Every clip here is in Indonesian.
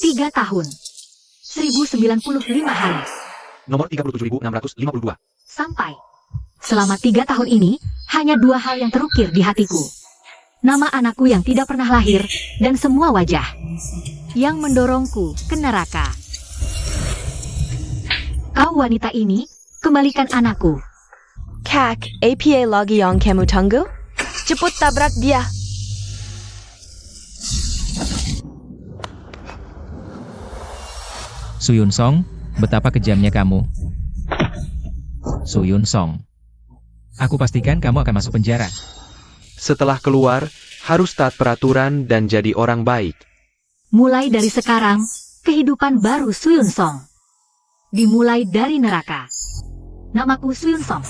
3 tahun. 1095 hari. Nomor 37.652. Sampai. Selama 3 tahun ini, hanya 2 hal yang terukir di hatiku. Nama anakku yang tidak pernah lahir, dan semua wajah yang mendorongku ke neraka. Kau wanita ini, kembalikan anakku. Kak, APA lagi yang kamu tunggu? Cepat tabrak dia. Suyun Song, betapa kejamnya kamu. Suyun Song. Aku pastikan kamu akan masuk penjara. Setelah keluar, harus taat peraturan dan jadi orang baik. Mulai dari sekarang, kehidupan baru Suyun Song. Dimulai dari neraka. Namaku Suyun Song.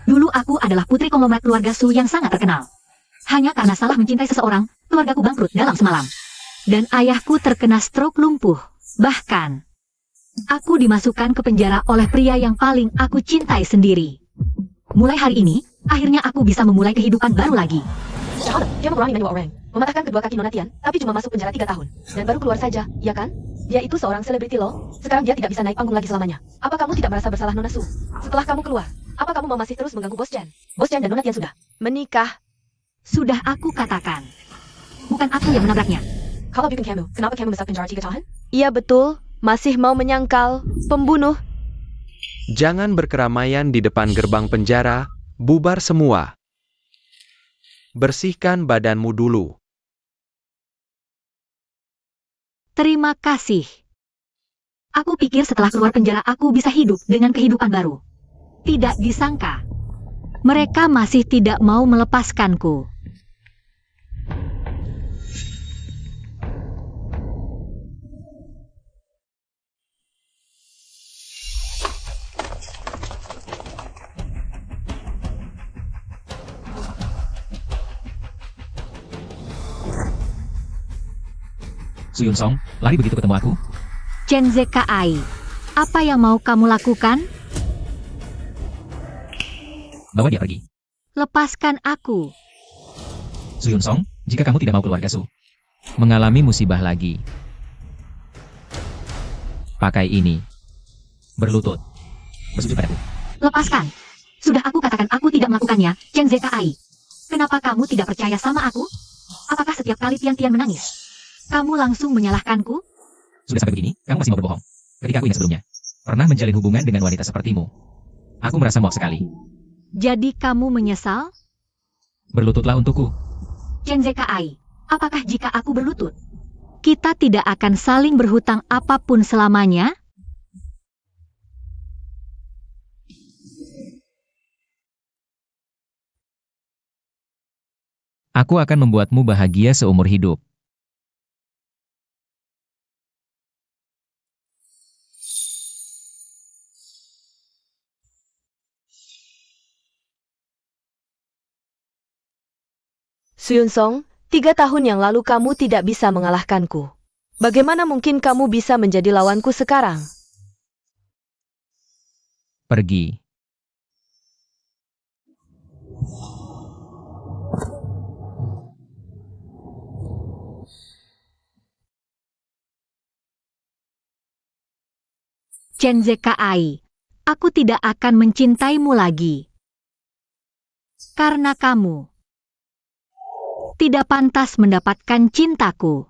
Dulu aku adalah putri konglomerat keluarga Su yang sangat terkenal. Hanya karena salah mencintai seseorang, keluargaku bangkrut dalam semalam. Dan ayahku terkena stroke lumpuh. Bahkan, aku dimasukkan ke penjara oleh pria yang paling aku cintai sendiri. Mulai hari ini, akhirnya aku bisa memulai kehidupan baru lagi. Jangan, dia mengurangi menu orang. Mematahkan kedua kaki Nona Tian, tapi cuma masuk penjara 3 tahun. Dan baru keluar saja, ya kan? Dia itu seorang selebriti loh. Sekarang dia tidak bisa naik panggung lagi selamanya. Apa kamu tidak merasa bersalah, Nona Su? Setelah kamu keluar, apa kamu mau masih terus mengganggu Bos Jan? Bos Jan dan Nona Tian sudah menikah. Sudah aku katakan. Bukan aku yang menabraknya. Kalau bukan kamu, kenapa kamu masuk penjara 3 tahun? Iya betul, masih mau menyangkal pembunuh. Jangan berkeramaian di depan gerbang penjara, bubar semua. Bersihkan badanmu dulu. Terima kasih. Aku pikir setelah keluar penjara aku bisa hidup dengan kehidupan baru. Tidak disangka. Mereka masih tidak mau melepaskanku. Suyun Song, lari begitu ketemu aku? Chen Zekai, apa yang mau kamu lakukan? Bawa dia pergi. Lepaskan aku. Suyun Song, jika kamu tidak mau keluarga Su mengalami musibah lagi, pakai ini. Berlutut. Bersujud padaku. Lepaskan. Sudah aku katakan aku tidak melakukannya, Chen Zekai. Kenapa kamu tidak percaya sama aku? Apakah setiap kali Tian-Tian menangis, kamu langsung menyalahkanku? Sudah sampai begini, kamu masih mau berbohong. Ketika aku ingat sebelumnya, pernah menjalin hubungan dengan wanita sepertimu. Aku merasa muak sekali. Jadi kamu menyesal? Berlututlah untukku. Chen Zekai, apakah jika aku berlutut, kita tidak akan saling berhutang apapun selamanya? Aku akan membuatmu bahagia seumur hidup. Suyun Song, 3 tahun yang lalu kamu tidak bisa mengalahkanku. Bagaimana mungkin kamu bisa menjadi lawanku sekarang? Pergi. Chen Zekai, aku tidak akan mencintaimu lagi. Karena kamu tidak pantas mendapatkan cintaku.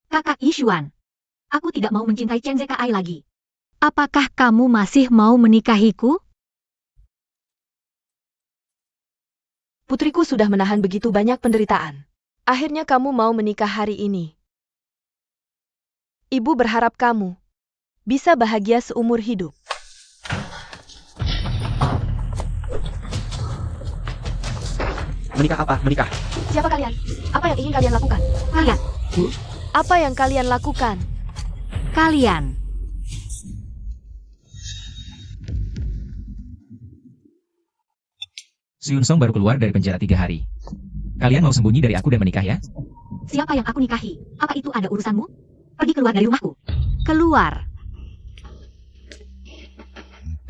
Kakak Yishuan, aku tidak mau mencintai Chen Zekai lagi. Apakah kamu masih mau menikahiku? Putriku sudah menahan begitu banyak penderitaan. Akhirnya kamu mau menikah hari ini. Ibu berharap kamu bisa bahagia seumur hidup. Menikah apa? Menikah. Siapa kalian? Apa yang ingin kalian lakukan? Kalian. Apa yang kalian lakukan? Kalian. Suyun Song baru keluar dari penjara 3 hari. Kalian mau sembunyi dari aku dan menikah ya? Siapa yang aku nikahi? Apa itu ada urusanmu? Pergi keluar dari rumahku. Keluar.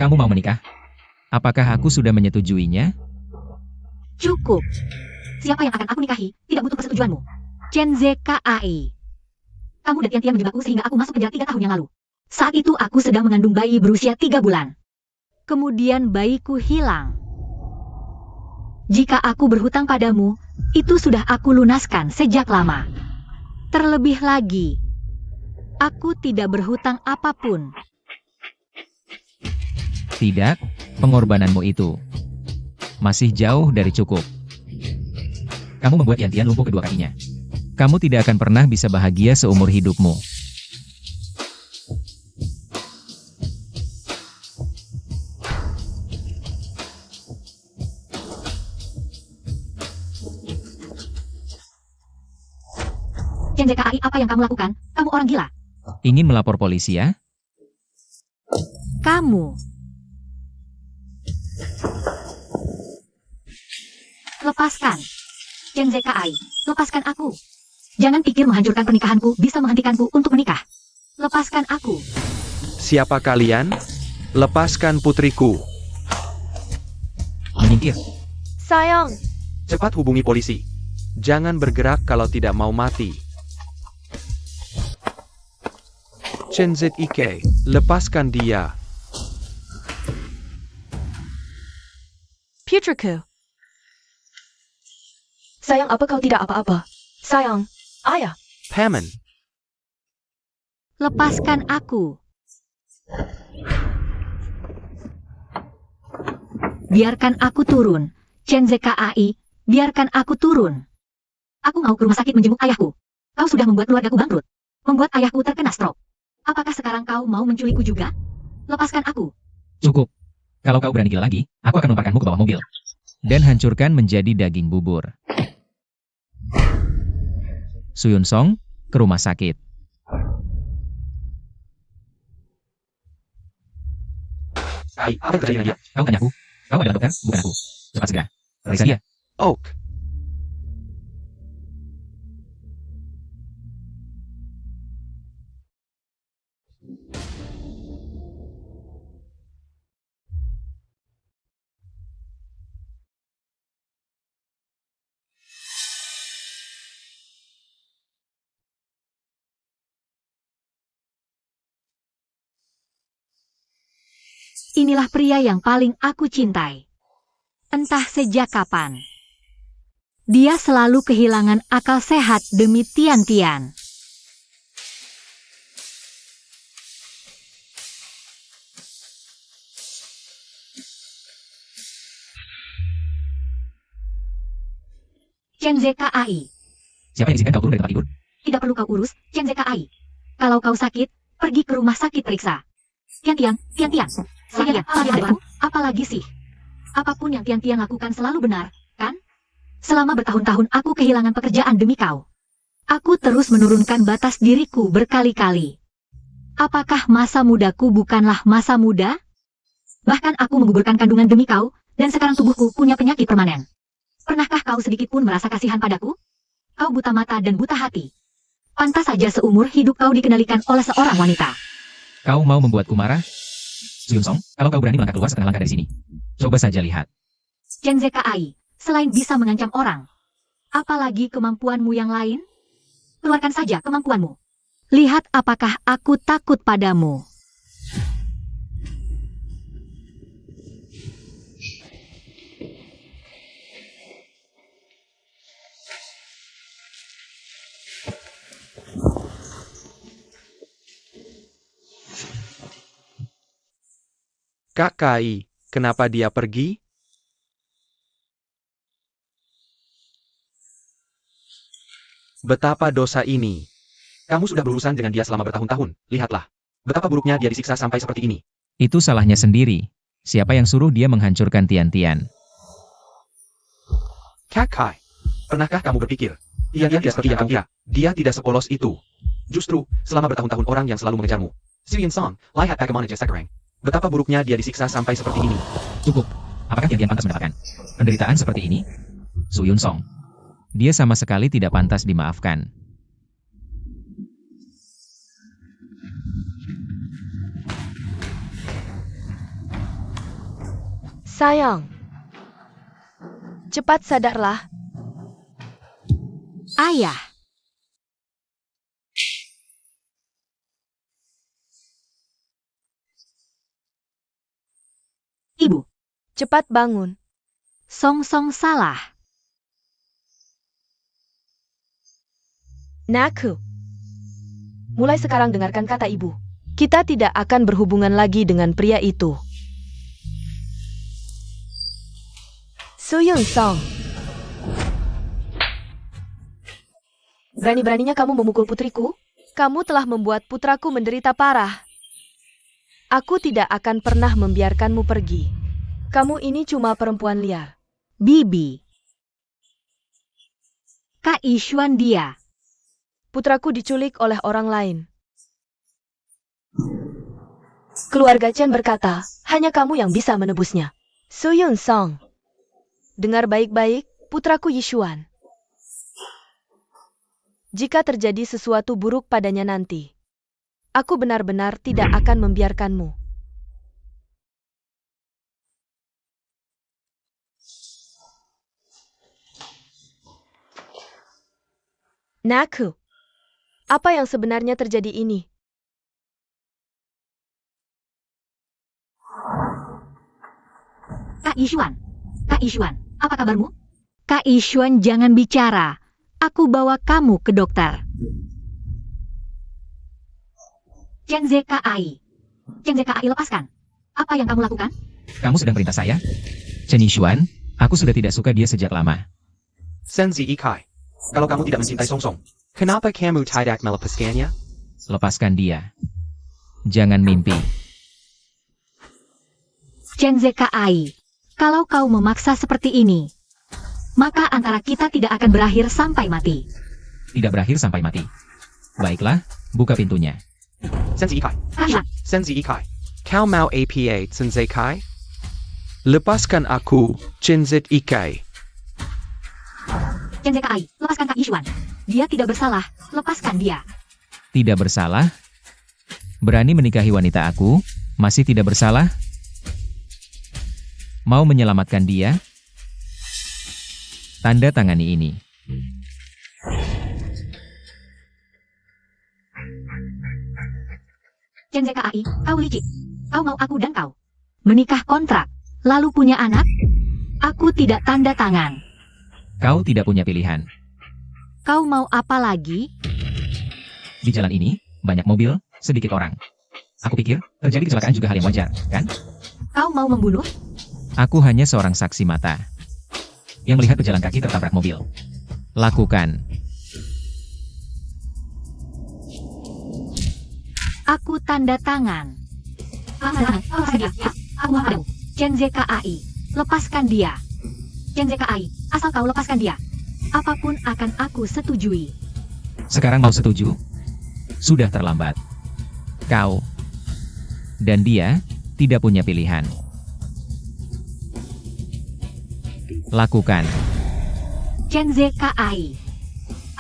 Kamu mau menikah? Apakah aku sudah menyetujuinya? Cukup. Siapa yang akan aku nikahi tidak butuh persetujuanmu. Chen Zekai. Kamu dan Tian-Tian menjebakku sehingga aku masuk penjara 3 tahun yang lalu. Saat itu aku sedang mengandung bayi berusia 3 bulan. Kemudian bayiku hilang. Jika aku berhutang padamu, itu sudah aku lunaskan sejak lama. Terlebih lagi, aku tidak berhutang apapun. Tidak, pengorbananmu itu masih jauh dari cukup. Kamu membuat Tian-Tian lumpuh kedua kakinya. Kamu tidak akan pernah bisa bahagia seumur hidupmu. Chen ZKAI, apa yang kamu lakukan? Kamu orang gila. Ingin melapor polisi ya? Kamu. Lepaskan. Chen ZKAI, lepaskan aku. Jangan pikir menghancurkan pernikahanku bisa menghentikanku untuk menikah. Lepaskan aku. Siapa kalian? Lepaskan putriku. Menyingkir. Sayang, Cepat hubungi polisi. Jangan bergerak kalau tidak mau mati. Chen Zik, lepaskan dia. putriku. Sayang, apa kau tidak apa-apa? Sayang, ayah. Paman, Lepaskan aku. Biarkan aku turun. Chen ZKAI, biarkan aku turun. Aku mau ke rumah sakit menjenguk ayahku. Kau sudah membuat keluargaku bangkrut. Membuat ayahku terkena stroke. Apakah sekarang kau mau menculikku juga? Lepaskan aku. Cukup. Kalau kau berani gila lagi, aku akan lemparkanmu ke bawah mobil. Dan hancurkan menjadi daging bubur. Suyun Song, ke rumah sakit. Ai, apa yang terjadi dengan dia? Kau tanya aku. Kau adalah dokter, bukan aku. Cepat segera. Periksa dia. Oak. Inilah pria yang paling aku cintai. Entah sejak kapan. Dia selalu kehilangan akal sehat demi Tian-Tian. Chen ZKAI. Siapa yang izinkan kau turun dari tempat tidur? Tidak perlu kau urus, Chen ZKAI. Kalau kau sakit, pergi ke rumah sakit periksa. Tian-Tian, Tian-Tian. Saya padaku, apalagi sih? Apapun yang Tian-Tian lakukan selalu benar, kan? Selama bertahun-tahun aku kehilangan pekerjaan demi kau. Aku terus menurunkan batas diriku berkali-kali. Apakah masa mudaku bukanlah masa muda? Bahkan aku menggugurkan kandungan demi kau, dan sekarang tubuhku punya penyakit permanen. Pernahkah kau sedikit pun merasa kasihan padaku? Kau buta mata dan buta hati. Pantas saja seumur hidup kau dikendalikan oleh seorang wanita. Kau mau membuatku marah? Suyun Song, kalau kau berani melangkah keluar setengah langkah dari sini. Coba saja lihat. Chen ZKAI, selain bisa mengancam orang, apalagi kemampuanmu yang lain? Keluarkan saja kemampuanmu. Lihat apakah aku takut padamu. Kak Kai, kenapa dia pergi? Betapa dosa ini. Kamu sudah berurusan dengan dia selama bertahun-tahun. Lihatlah. Betapa buruknya dia disiksa sampai seperti ini. Itu salahnya sendiri. Siapa yang suruh dia menghancurkan Tian-Tian? Kak Kai, Pernahkah kamu berpikir? Dia tidak seperti yang kamu kira. Dia tidak sepolos itu. Justru, selama bertahun-tahun orang yang selalu mengejarmu. Suyun Song, lihat Pokemon sekarang. Betapa buruknya dia disiksa sampai seperti ini. Cukup. Apakah Tian-Tian pantas mendapatkan penderitaan seperti ini? Suyun Song. Dia sama sekali tidak pantas dimaafkan. Sayang. Cepat sadarlah. Ayah. Cepat bangun. Song Song salah. Naku. Mulai sekarang dengarkan kata ibu. Kita tidak akan berhubungan lagi dengan pria itu. Suyun Song. Berani-beraninya kamu memukul putriku? Kamu telah membuat putraku menderita parah. Aku tidak akan pernah membiarkanmu pergi. Kamu ini cuma perempuan liar. Bibi. Kak Ishuan dia. Putraku diculik oleh orang lain. Keluarga Chen berkata, hanya kamu yang bisa menebusnya. Suyun Song. Dengar baik-baik, putraku Yishuan. Jika terjadi sesuatu buruk padanya nanti, aku benar-benar tidak akan membiarkanmu. Naku, apa yang sebenarnya terjadi ini? Kak Ishuan. Kak Ishuan, apa kabarmu? Kak Ishuan jangan bicara. Aku bawa kamu ke dokter. Chen ZKI. Chen ZKI lepaskan. Apa yang kamu lakukan? Kamu sedang perintah saya? Chen Yishuan, aku sudah tidak suka dia sejak lama. Senzi Ikai. Kalau kamu tidak mencintai Song Song, kenapa kamu tidak melepaskannya? Lepaskan dia. Jangan mimpi. Chen ZKI. Kalau kau memaksa seperti ini, maka antara kita tidak akan berakhir sampai mati. Tidak berakhir sampai mati. Baiklah, buka pintunya. Senzi Ikai. Kasha, Senzi Ikai. Kau mau APA Sensei Kai? Lepaskan aku, Chinzit Ikai. Chen ZKI, lepaskan Kak Ishuan. Dia tidak bersalah, lepaskan dia. Tidak bersalah? Berani menikahi wanita aku? Masih tidak bersalah? Mau menyelamatkan dia? Tanda tangani ini. Chen ZKI, kau licik. Kau mau aku dan kau menikah kontrak, lalu punya anak? Aku tidak tanda tangan. Kau tidak punya pilihan. Kau mau apa lagi? Di jalan ini, banyak mobil, sedikit orang. Aku pikir, terjadi kecelakaan juga hal yang wajar, kan? Kau mau membunuh? Aku hanya seorang saksi mata yang melihat pejalan kaki tertabrak mobil. Lakukan. Aku tanda tangan. Lepaskan dia, ya. Aku mau padamu. Chen ZKI, lepaskan dia. Chen ZKI, asal kau lepaskan dia, apapun akan aku setujui. Sekarang mau setuju? Sudah terlambat. Kau dan dia tidak punya pilihan. Lakukan. Chen ZKI,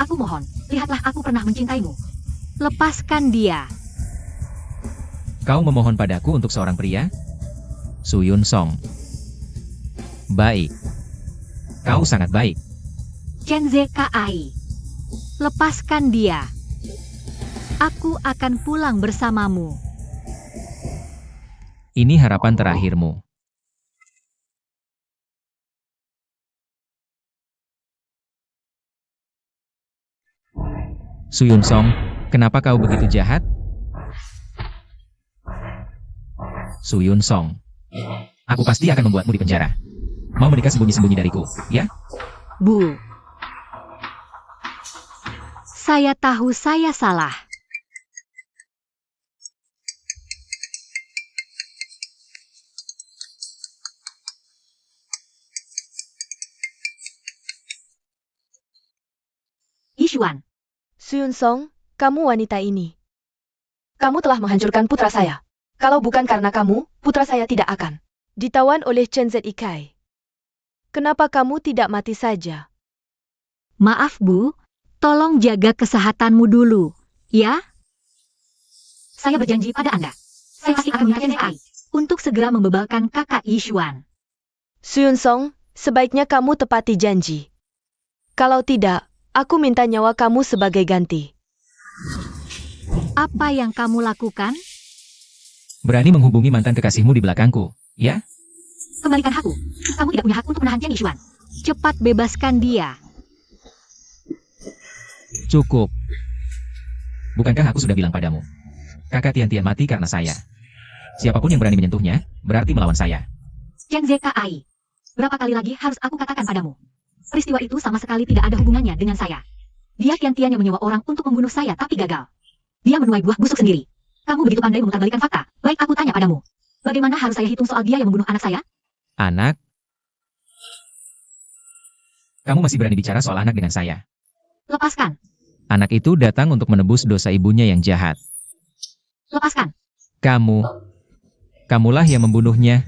aku mohon, lihatlah aku pernah mencintaimu. Lepaskan dia. Kau memohon padaku untuk seorang pria? Suyun Song. Baik. Kau sangat baik. Chen ZKI, lepaskan dia. Aku akan pulang bersamamu. Ini harapan terakhirmu. Suyun Song, kenapa kau begitu jahat? Suyun Song, aku pasti akan membuatmu di penjara. Mau menikah sembunyi-sembunyi dariku, ya? Bu. Saya tahu saya salah. Ishuan, Suyun Song, kamu wanita ini. Kamu telah menghancurkan putra saya. Kalau bukan karena kamu, putra saya tidak akan ditawan oleh Chen ZKI. Kenapa kamu tidak mati saja? maaf Bu, tolong jaga kesehatanmu dulu, ya? Saya berjanji pada Anda. Saya pasti akan meminta Chen ZKI untuk segera membebalkan kakak Ishuan. Suyun Song, sebaiknya kamu tepati janji. Kalau tidak, aku minta nyawa kamu sebagai ganti. Apa yang kamu lakukan? Berani menghubungi mantan kekasihmu di belakangku, ya? Kembalikan hakku. Kamu tidak punya hak untuk menahan Chen Yishuan. Cepat bebaskan dia. Cukup. Bukankah aku sudah bilang padamu? Kakak Tian mati karena saya. Siapapun yang berani menyentuhnya, berarti melawan saya. Chen Zekai. Berapa kali lagi harus aku katakan padamu? Peristiwa itu sama sekali tidak ada hubungannya dengan saya. Dia Tian yang menyewa orang untuk membunuh saya tapi gagal. Dia menuai buah busuk sendiri. Kamu begitu pandai memutarbalikan fakta. Baik aku tanya padamu. Bagaimana harus saya hitung soal dia yang membunuh anak saya? Anak? Kamu masih berani bicara soal anak dengan saya? Lepaskan. Anak itu datang untuk menebus dosa ibunya yang jahat. Lepaskan. Kamulah yang membunuhnya.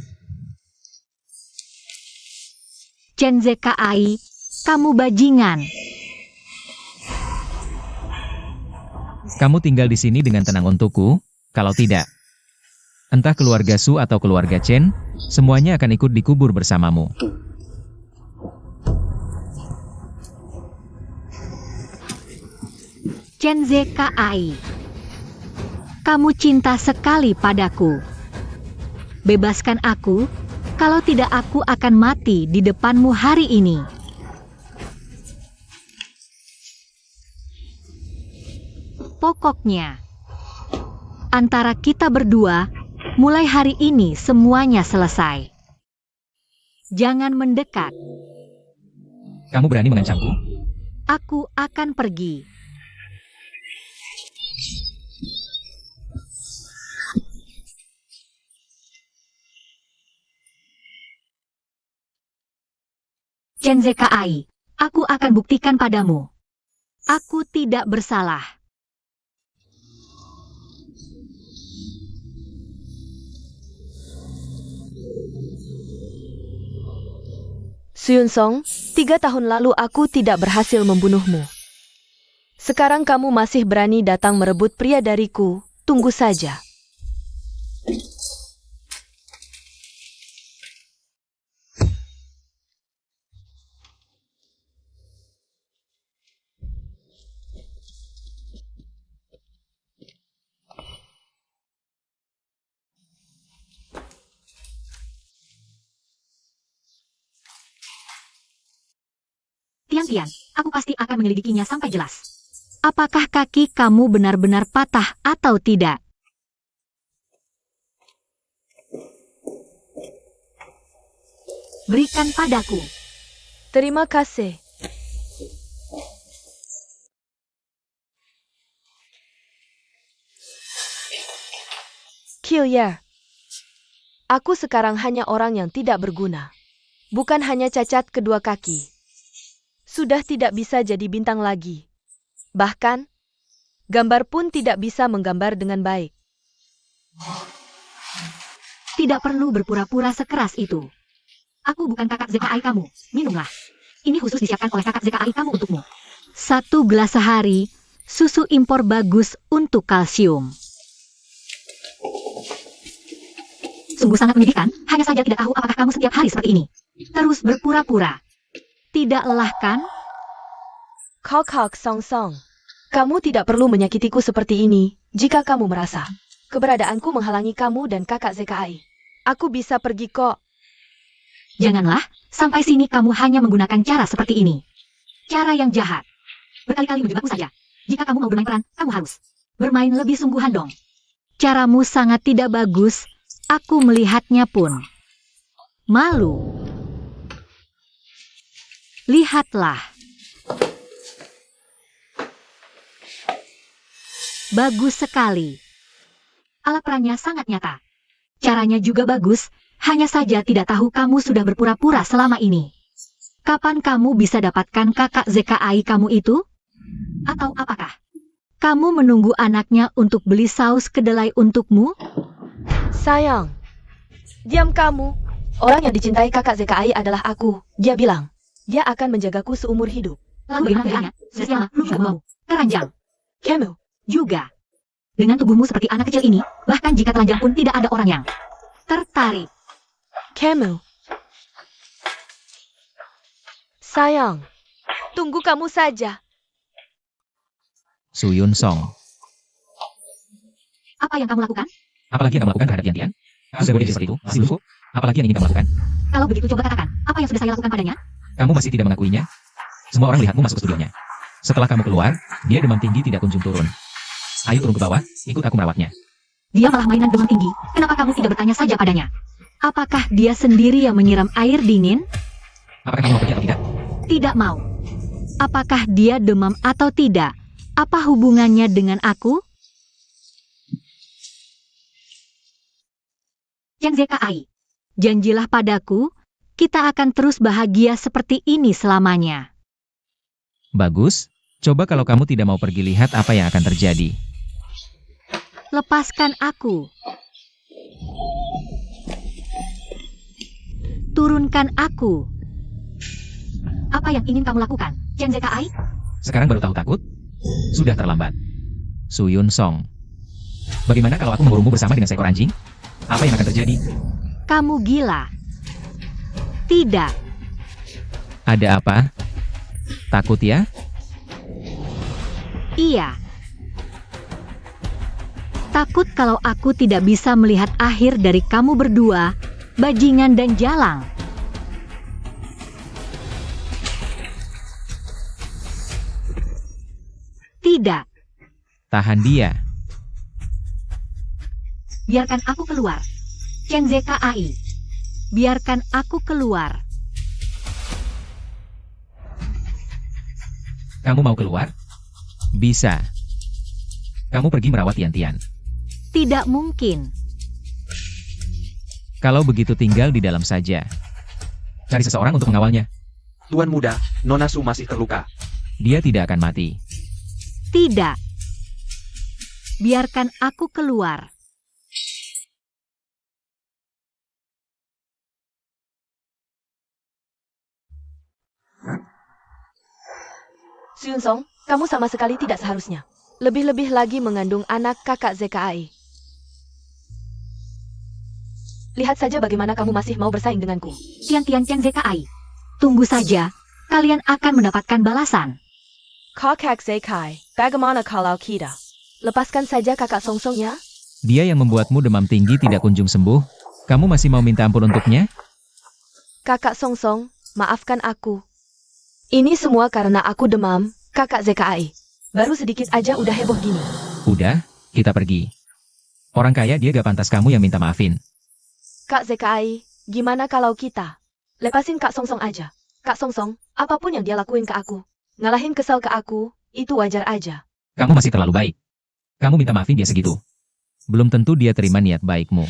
Chen Zekai, kamu bajingan. Kamu tinggal di sini dengan tenang untukku, kalau tidak. Entah keluarga Su atau keluarga Chen, semuanya akan ikut dikubur bersamamu. Chen Zekai, kamu cinta sekali padaku. Bebaskan aku, kalau tidak aku akan mati di depanmu hari ini. Pokoknya, antara kita berdua, mulai hari ini semuanya selesai. Jangan mendekat. Kamu berani mengancamku? Aku akan pergi. Chen Zekai, aku akan buktikan padamu. Aku tidak bersalah. Suyun Song, 3 tahun lalu aku tidak berhasil membunuhmu. Sekarang kamu masih berani datang merebut pria dariku, tunggu saja. Tian, aku pasti akan menyelidikinya sampai jelas. Apakah kaki kamu benar-benar patah atau tidak? Berikan padaku. Terima kasih. Kilya. Aku sekarang hanya orang yang tidak berguna. Bukan hanya cacat kedua kaki. Sudah tidak bisa jadi bintang lagi. Bahkan, gambar pun tidak bisa menggambar dengan baik. Tidak perlu berpura-pura sekeras itu. Aku bukan kakak ZKI kamu. Minumlah. Ini khusus disiapkan oleh kakak ZKI kamu untukmu. 1 gelas sehari, susu impor bagus untuk kalsium. Sungguh sangat menyedihkan, hanya saja tidak tahu apakah kamu setiap hari seperti ini. Terus berpura-pura. Tidaklah kan? Kok Song Song. Kamu tidak perlu menyakitiku seperti ini, jika kamu merasa keberadaanku menghalangi kamu dan kakak ZKI. Aku bisa pergi kok. Janganlah, sampai sini kamu hanya menggunakan cara seperti ini. Cara yang jahat. Berkali-kali menjebakku saja. Jika kamu mau bermain peran, kamu harus bermain lebih sungguhan dong. Caramu sangat tidak bagus, aku melihatnya pun malu. Lihatlah. Bagus sekali. Alat perannya sangat nyata. Caranya juga bagus, hanya saja tidak tahu kamu sudah berpura-pura selama ini. Kapan kamu bisa dapatkan kakak ZKI kamu itu? Atau apakah kamu menunggu anaknya untuk beli saus kedelai untukmu? Sayang, diam kamu. Orang yang dicintai kakak ZKI adalah aku. Dia bilang, dia akan menjagaku seumur hidup. Lalu bagaimana dengannya? Sesiama, lu juga mau. Teranjang. Kamu, Juga. Dengan tubuhmu seperti anak kecil ini, bahkan jika telanjang pun tidak ada orang yang tertarik. kamu. Sayang, tunggu kamu saja. Suyun Song. Apa yang kamu lakukan? Apalagi yang kamu lakukan terhadap Tian? Aku tidak boleh seperti itu, masih lusuh. Apalagi yang ingin kamu lakukan? Kalau begitu coba katakan, apa yang sudah saya lakukan padanya? Kamu masih tidak mengakuinya? Semua orang melihatmu masuk ke studionya. Setelah kamu keluar, dia demam tinggi tidak kunjung turun. Ayo turun ke bawah, ikut aku merawatnya. Dia malah mainan demam tinggi. Kenapa kamu tidak bertanya saja padanya? Apakah dia sendiri yang menyiram air dingin? Apakah kamu mau pergi atau tidak? Tidak mau. Apakah dia demam atau tidak? Apa hubungannya dengan aku? Yang ZKI, janjilah padaku, kita akan terus bahagia seperti ini selamanya. Bagus, coba kalau kamu tidak mau pergi lihat apa yang akan terjadi. Lepaskan aku. Turunkan aku. Apa yang ingin kamu lakukan, Chen ZKI? Sekarang baru tahu takut? Sudah terlambat. Suyun Song. Bagaimana kalau aku mengurungmu bersama dengan seekor anjing? Apa yang akan terjadi? Kamu gila. Tidak. Ada apa? Takut ya? Iya. Takut kalau aku tidak bisa melihat akhir dari kamu berdua, bajingan dan jalang. Tidak. Tahan dia. Biarkan aku keluar. Chen ZKI. Biarkan aku keluar. Kamu mau keluar? Bisa. Kamu pergi merawat Tian-Tian. Tidak mungkin. Kalau begitu tinggal di dalam saja. Cari seseorang untuk mengawalnya. Tuan muda, Nona Su masih terluka. Dia tidak akan mati. Tidak. Biarkan aku keluar. Suyun Song, kamu sama sekali tidak seharusnya. Lebih-lebih lagi mengandung anak kakak ZKI. Lihat saja bagaimana kamu masih mau bersaing denganku. Tian-Tian Chen ZKI. Tunggu saja. Kalian akan mendapatkan balasan. Kakak ZKI, bagaimana kalau kita? Lepaskan saja kakak Song Song ya. Dia yang membuatmu demam tinggi tidak kunjung sembuh. Kamu masih mau minta ampun untuknya? Kakak Song Song, maafkan aku. Ini semua karena aku demam, kakak ZKI. Baru sedikit aja udah heboh gini. Udah, kita pergi. Orang kaya dia gak pantas kamu yang minta maafin. Kak ZKI, gimana kalau kita? Lepasin Kak Song Song aja. Kak Song Song, apapun yang dia lakuin ke aku. Ngalahin kesal ke aku, itu wajar aja. Kamu masih terlalu baik. Kamu minta maafin dia segitu. Belum tentu dia terima niat baikmu.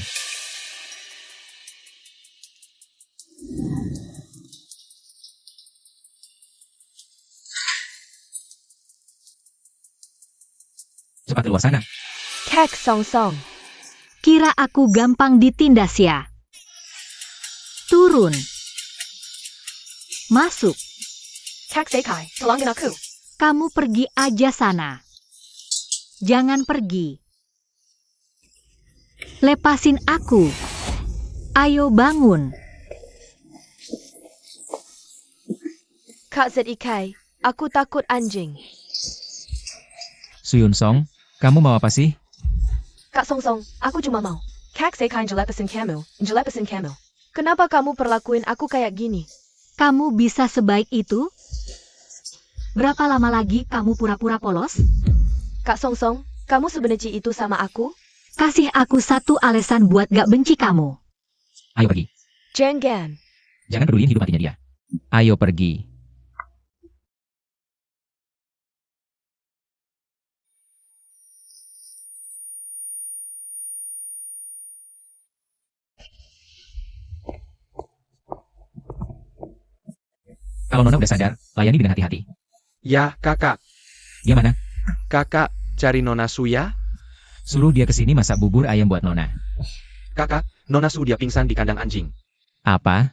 Cepat keluar sana. Kak Song Song. Kira aku gampang ditindas ya? Turun. Masuk. Kak ZKI, tolongin aku. Kamu pergi aja sana. Jangan pergi. Lepasin aku. Ayo bangun. Kak ZKI, aku takut anjing. Suyun Song, kamu mau apa sih? Kak Song Song, aku cuma mau. Kak ZKI jelepesin kamu. Kenapa kamu perlakuin aku kayak gini? Kamu bisa sebaik itu? Berapa lama lagi kamu pura-pura polos? Kak Song Song, kamu sebenci itu sama aku? Kasih aku satu alasan buat gak benci kamu. Ayo pergi. Jangan. Jangan peduliin hidup matinya dia. Ayo pergi. Kalau Nona udah sadar, layani dengan hati-hati. Ya, kakak. Dia mana? Kakak, cari Nona Su ya. Suruh dia ke sini masak bubur ayam buat Nona. Kakak, Nona Su dia pingsan di kandang anjing. Apa?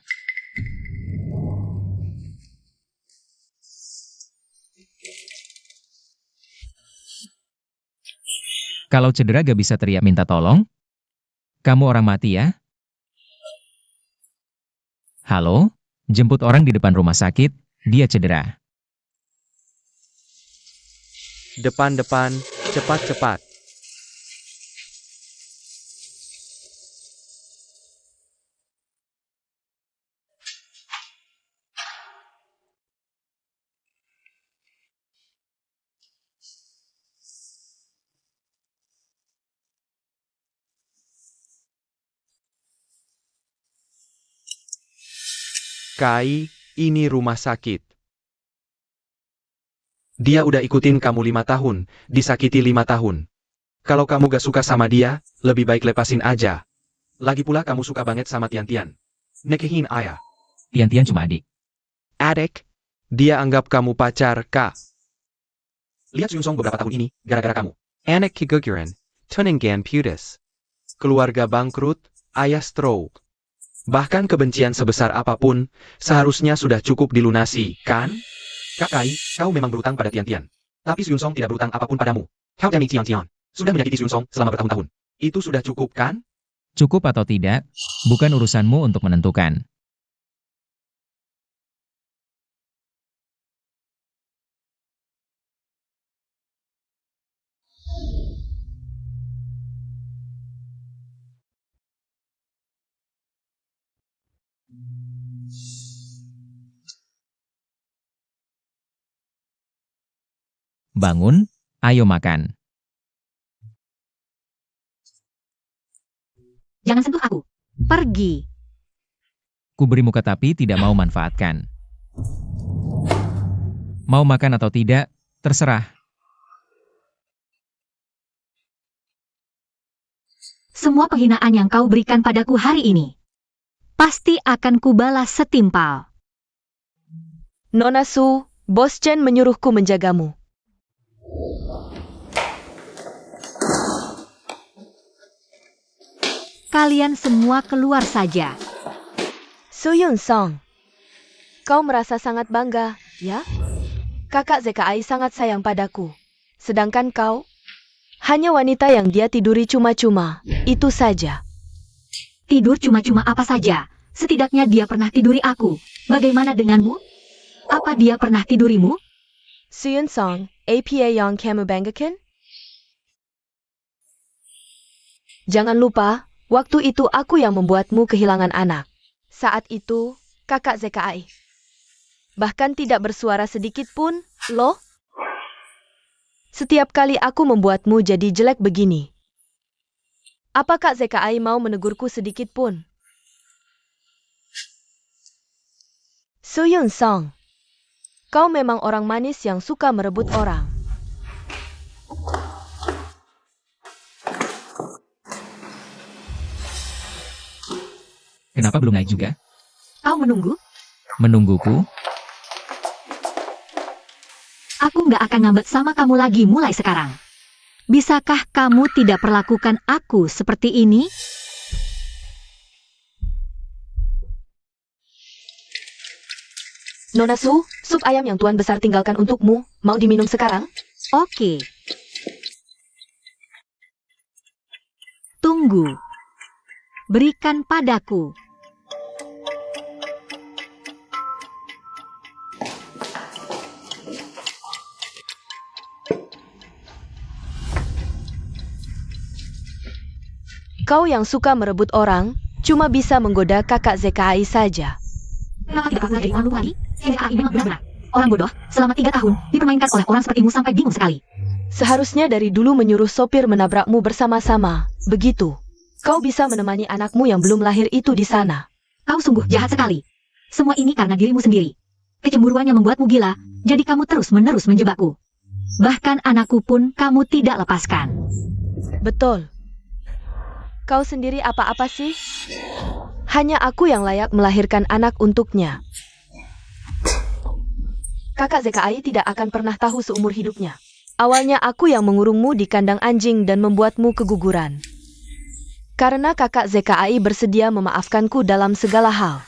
Kalau cedera gak bisa teriak minta tolong? Kamu orang mati ya? Halo? Jemput orang di depan rumah sakit, dia cedera. Depan-depan, cepat-cepat. Kai, ini rumah sakit. Dia udah ikutin kamu 5 tahun, disakiti 5 tahun. Kalau kamu gak suka sama dia, lebih baik lepasin aja. Lagi pula kamu suka banget sama Tian-Tian. Nikahin ayah. Tian-Tian cuma adik. Adik, dia anggap kamu pacar, Kak. Lihat Suyun Song beberapa tahun ini, gara-gara kamu. Anak keguguran, tuninggan putus. Keluarga bangkrut, ayah stroke. Bahkan kebencian sebesar apapun, seharusnya sudah cukup dilunasi, kan? Kak Kai, kau memang berutang pada Tian-Tian. Tapi Suyun Song tidak berutang apapun padamu. How dare Tian-Tian sudah menyakiti Suyun Song selama bertahun-tahun. Itu sudah cukup, kan? Cukup atau tidak, bukan urusanmu untuk menentukan. Bangun, ayo makan. Jangan sentuh aku. Pergi. Ku beri muka tapi tidak mau manfaatkan. Mau makan atau tidak, terserah. Semua penghinaan yang kau berikan padaku hari ini, pasti akan kubalas setimpal. Nona Su, Bos Chen menyuruhku menjagamu. Kalian semua keluar saja. Suyun Song, kau merasa sangat bangga, ya? Kakak ZKI sangat sayang padaku. Sedangkan kau, hanya wanita yang dia tiduri cuma-cuma, itu saja. Tidur cuma-cuma apa saja. Setidaknya dia pernah tiduri aku. Bagaimana denganmu? Apa dia pernah tidurimu? Suyun Song, apa yang kamu banggakan? Jangan lupa, waktu itu aku yang membuatmu kehilangan anak. Saat itu, kakak ZKI. Bahkan tidak bersuara sedikit pun, loh. Setiap kali aku membuatmu jadi jelek begini. Apa Kak ZKI mau menegurku sedikit pun? Suyun Song, kau memang orang manis yang suka merebut orang. Kenapa belum naik juga? Kau menunggu? Menungguku? Aku nggak akan ngambek sama kamu lagi mulai sekarang. Bisakah kamu tidak perlakukan aku seperti ini? Nona Su, sup ayam yang Tuan Besar tinggalkan untukmu, mau diminum sekarang? Oke. Tunggu. Berikan padaku. Kau yang suka merebut orang, cuma bisa menggoda kakak ZKI saja. Kenapa tidak pernah jadi orang luar lagi? ZKI memang benar-benar orang bodoh. Selama 3 tahun, dipermainkan oleh orang sepertimu sampai bingung sekali. Seharusnya dari dulu menyuruh sopir menabrakmu bersama-sama, begitu. Kau bisa menemani anakmu yang belum lahir itu di sana. Kau sungguh jahat sekali. Semua ini karena dirimu sendiri. Kecemburuan yang membuatmu gila, jadi kamu terus-menerus menjebakku. Bahkan anakku pun kamu tidak lepaskan. Betul. Kau sendiri apa-apa sih? Hanya aku yang layak melahirkan anak untuknya. Kakak ZKI tidak akan pernah tahu seumur hidupnya. Awalnya aku yang mengurungmu di kandang anjing dan membuatmu keguguran. Karena kakak ZKI bersedia memaafkanku dalam segala hal.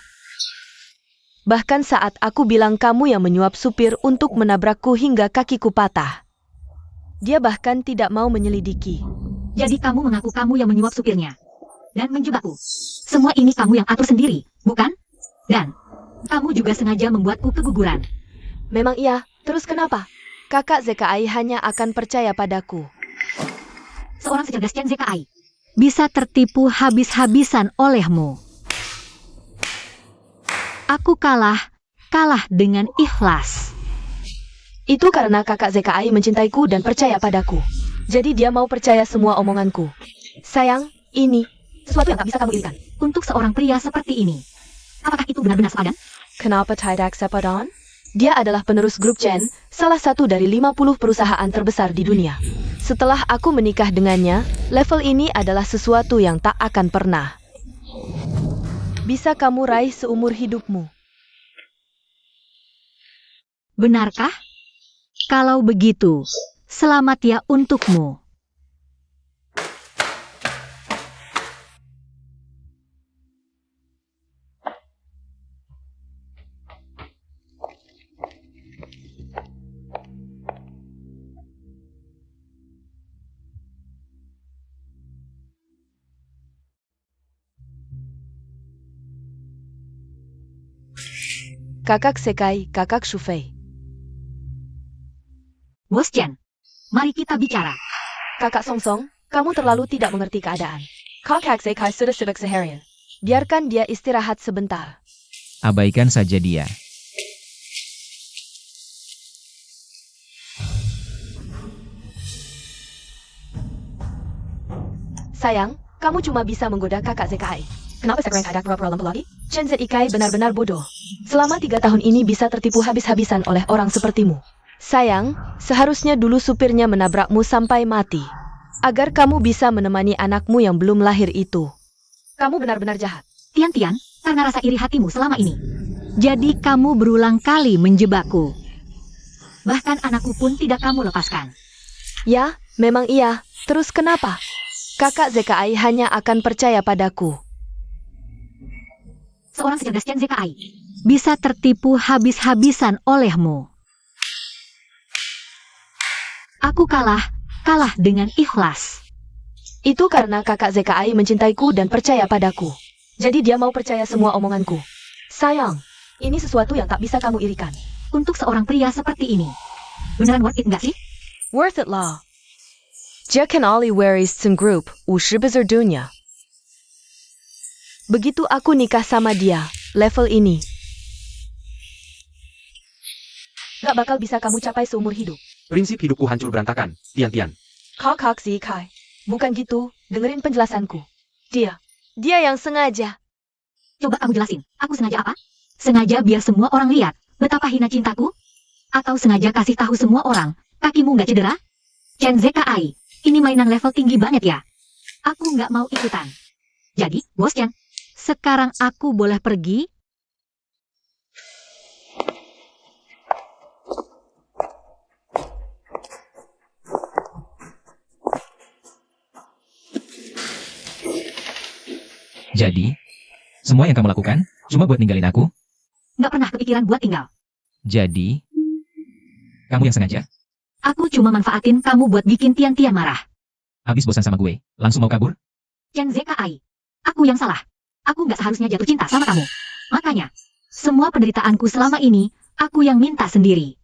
Bahkan saat aku bilang kamu yang menyuap supir untuk menabrakku hingga kakiku patah. Dia bahkan tidak mau menyelidiki. Jadi kamu mengaku kamu yang menyuap supirnya dan menjebakku. Semua ini kamu yang atur sendiri, bukan? Dan kamu juga sengaja membuatku keguguran. Memang iya, terus kenapa? Kakak ZKI hanya akan percaya padaku. Seorang secerdas Chen ZKI bisa tertipu habis-habisan olehmu. Aku kalah dengan ikhlas. Itu karena kakak ZKI mencintaiku dan percaya padaku. Jadi dia mau percaya semua omonganku. Sayang, ini sesuatu yang tak bisa kamu irikan untuk seorang pria seperti ini. Apakah itu benar-benar sepadan? Kenapa tidak Sepodon? Dia adalah penerus grup Chen, salah satu dari 50 perusahaan terbesar di dunia. Setelah aku menikah dengannya, level ini adalah sesuatu yang tak akan pernah bisa kamu raih seumur hidupmu. Benarkah? Kalau begitu, selamat ya untukmu. Kakak Sekai, kakak Shufei. Bos Chen, mari kita bicara. Kakak Songsong, kamu terlalu tidak mengerti keadaan. Kakak Sekai sudah sibuk seharian. Biarkan dia istirahat sebentar. Abaikan saja dia. Sayang, kamu cuma bisa menggoda kakak Zekai. Kenapa sekarang ada pura-pura lampu lagi? Chen Zekai benar-benar bodoh. Selama 3 tahun ini bisa tertipu habis-habisan oleh orang sepertimu. Sayang, seharusnya dulu supirnya menabrakmu sampai mati. Agar kamu bisa menemani anakmu yang belum lahir itu. Kamu benar-benar jahat. Tian-Tian, karena rasa iri hatimu selama ini. Jadi kamu berulang kali menjebakku. Bahkan anakku pun tidak kamu lepaskan. Ya, memang iya. Terus kenapa? Kakak Zekai hanya akan percaya padaku. Seorang secerdas Chen Zekai bisa tertipu habis-habisan olehmu. Aku kalah dengan ikhlas. Itu karena kakak Zekai mencintaiku dan percaya padaku. Jadi dia mau percaya semua omonganku. Sayang, ini sesuatu yang tak bisa kamu irikan. Untuk seorang pria seperti ini, beneran worth it nggak sih? Worth it lah. Dia kan Ali Waris Sen Group, 50 besar dunia. Begitu aku nikah sama dia, level ini gak bakal bisa kamu capai seumur hidup. Prinsip hidupku hancur berantakan, Tian-Tian. Kakak Zekai, bukan gitu, dengerin penjelasanku. Dia yang sengaja. Coba kamu jelasin, aku sengaja apa? Sengaja biar semua orang lihat betapa hina cintaku? Atau sengaja kasih tahu semua orang, kakimu nggak cedera? Chen Zekai, ini mainan level tinggi banget ya. Aku nggak mau ikutan. Jadi, Bos Chen, sekarang aku boleh pergi? Jadi, semua yang kamu lakukan cuma buat ninggalin aku? Nggak pernah kepikiran buat tinggal. Jadi, kamu yang sengaja? Aku cuma manfaatin kamu buat bikin Tian-Tian marah. Habis bosan sama gue, langsung mau kabur? Chen Zekai, aku yang salah. Aku nggak seharusnya jatuh cinta sama kamu. Makanya, semua penderitaanku selama ini, aku yang minta sendiri.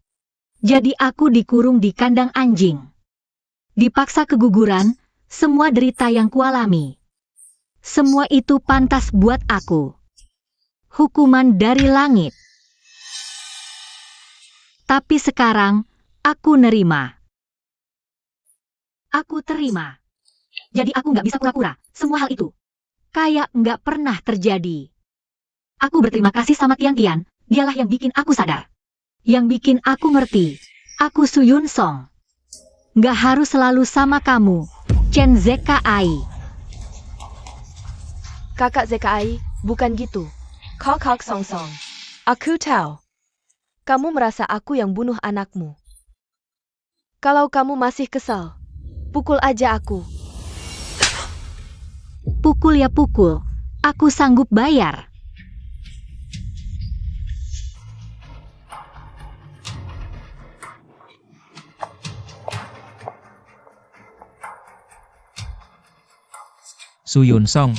Jadi aku dikurung di kandang anjing. Dipaksa keguguran, semua derita yang kualami. Semua itu pantas buat aku. Hukuman dari langit. Tapi sekarang, aku nerima. Aku terima. Jadi aku nggak bisa pura-pura, semua hal itu kayak nggak pernah terjadi. Aku berterima kasih sama Tian-Tian, dialah yang bikin aku sadar. Yang bikin aku ngerti, aku Su Yun Song. Nggak harus selalu sama kamu, Chen Zekai. Kakak Zekai, bukan gitu. Kakak Songsong. Aku tahu. Kamu merasa aku yang bunuh anakmu. Kalau kamu masih kesal, pukul aja aku. Pukul ya pukul, aku sanggup bayar. Su Yun Song,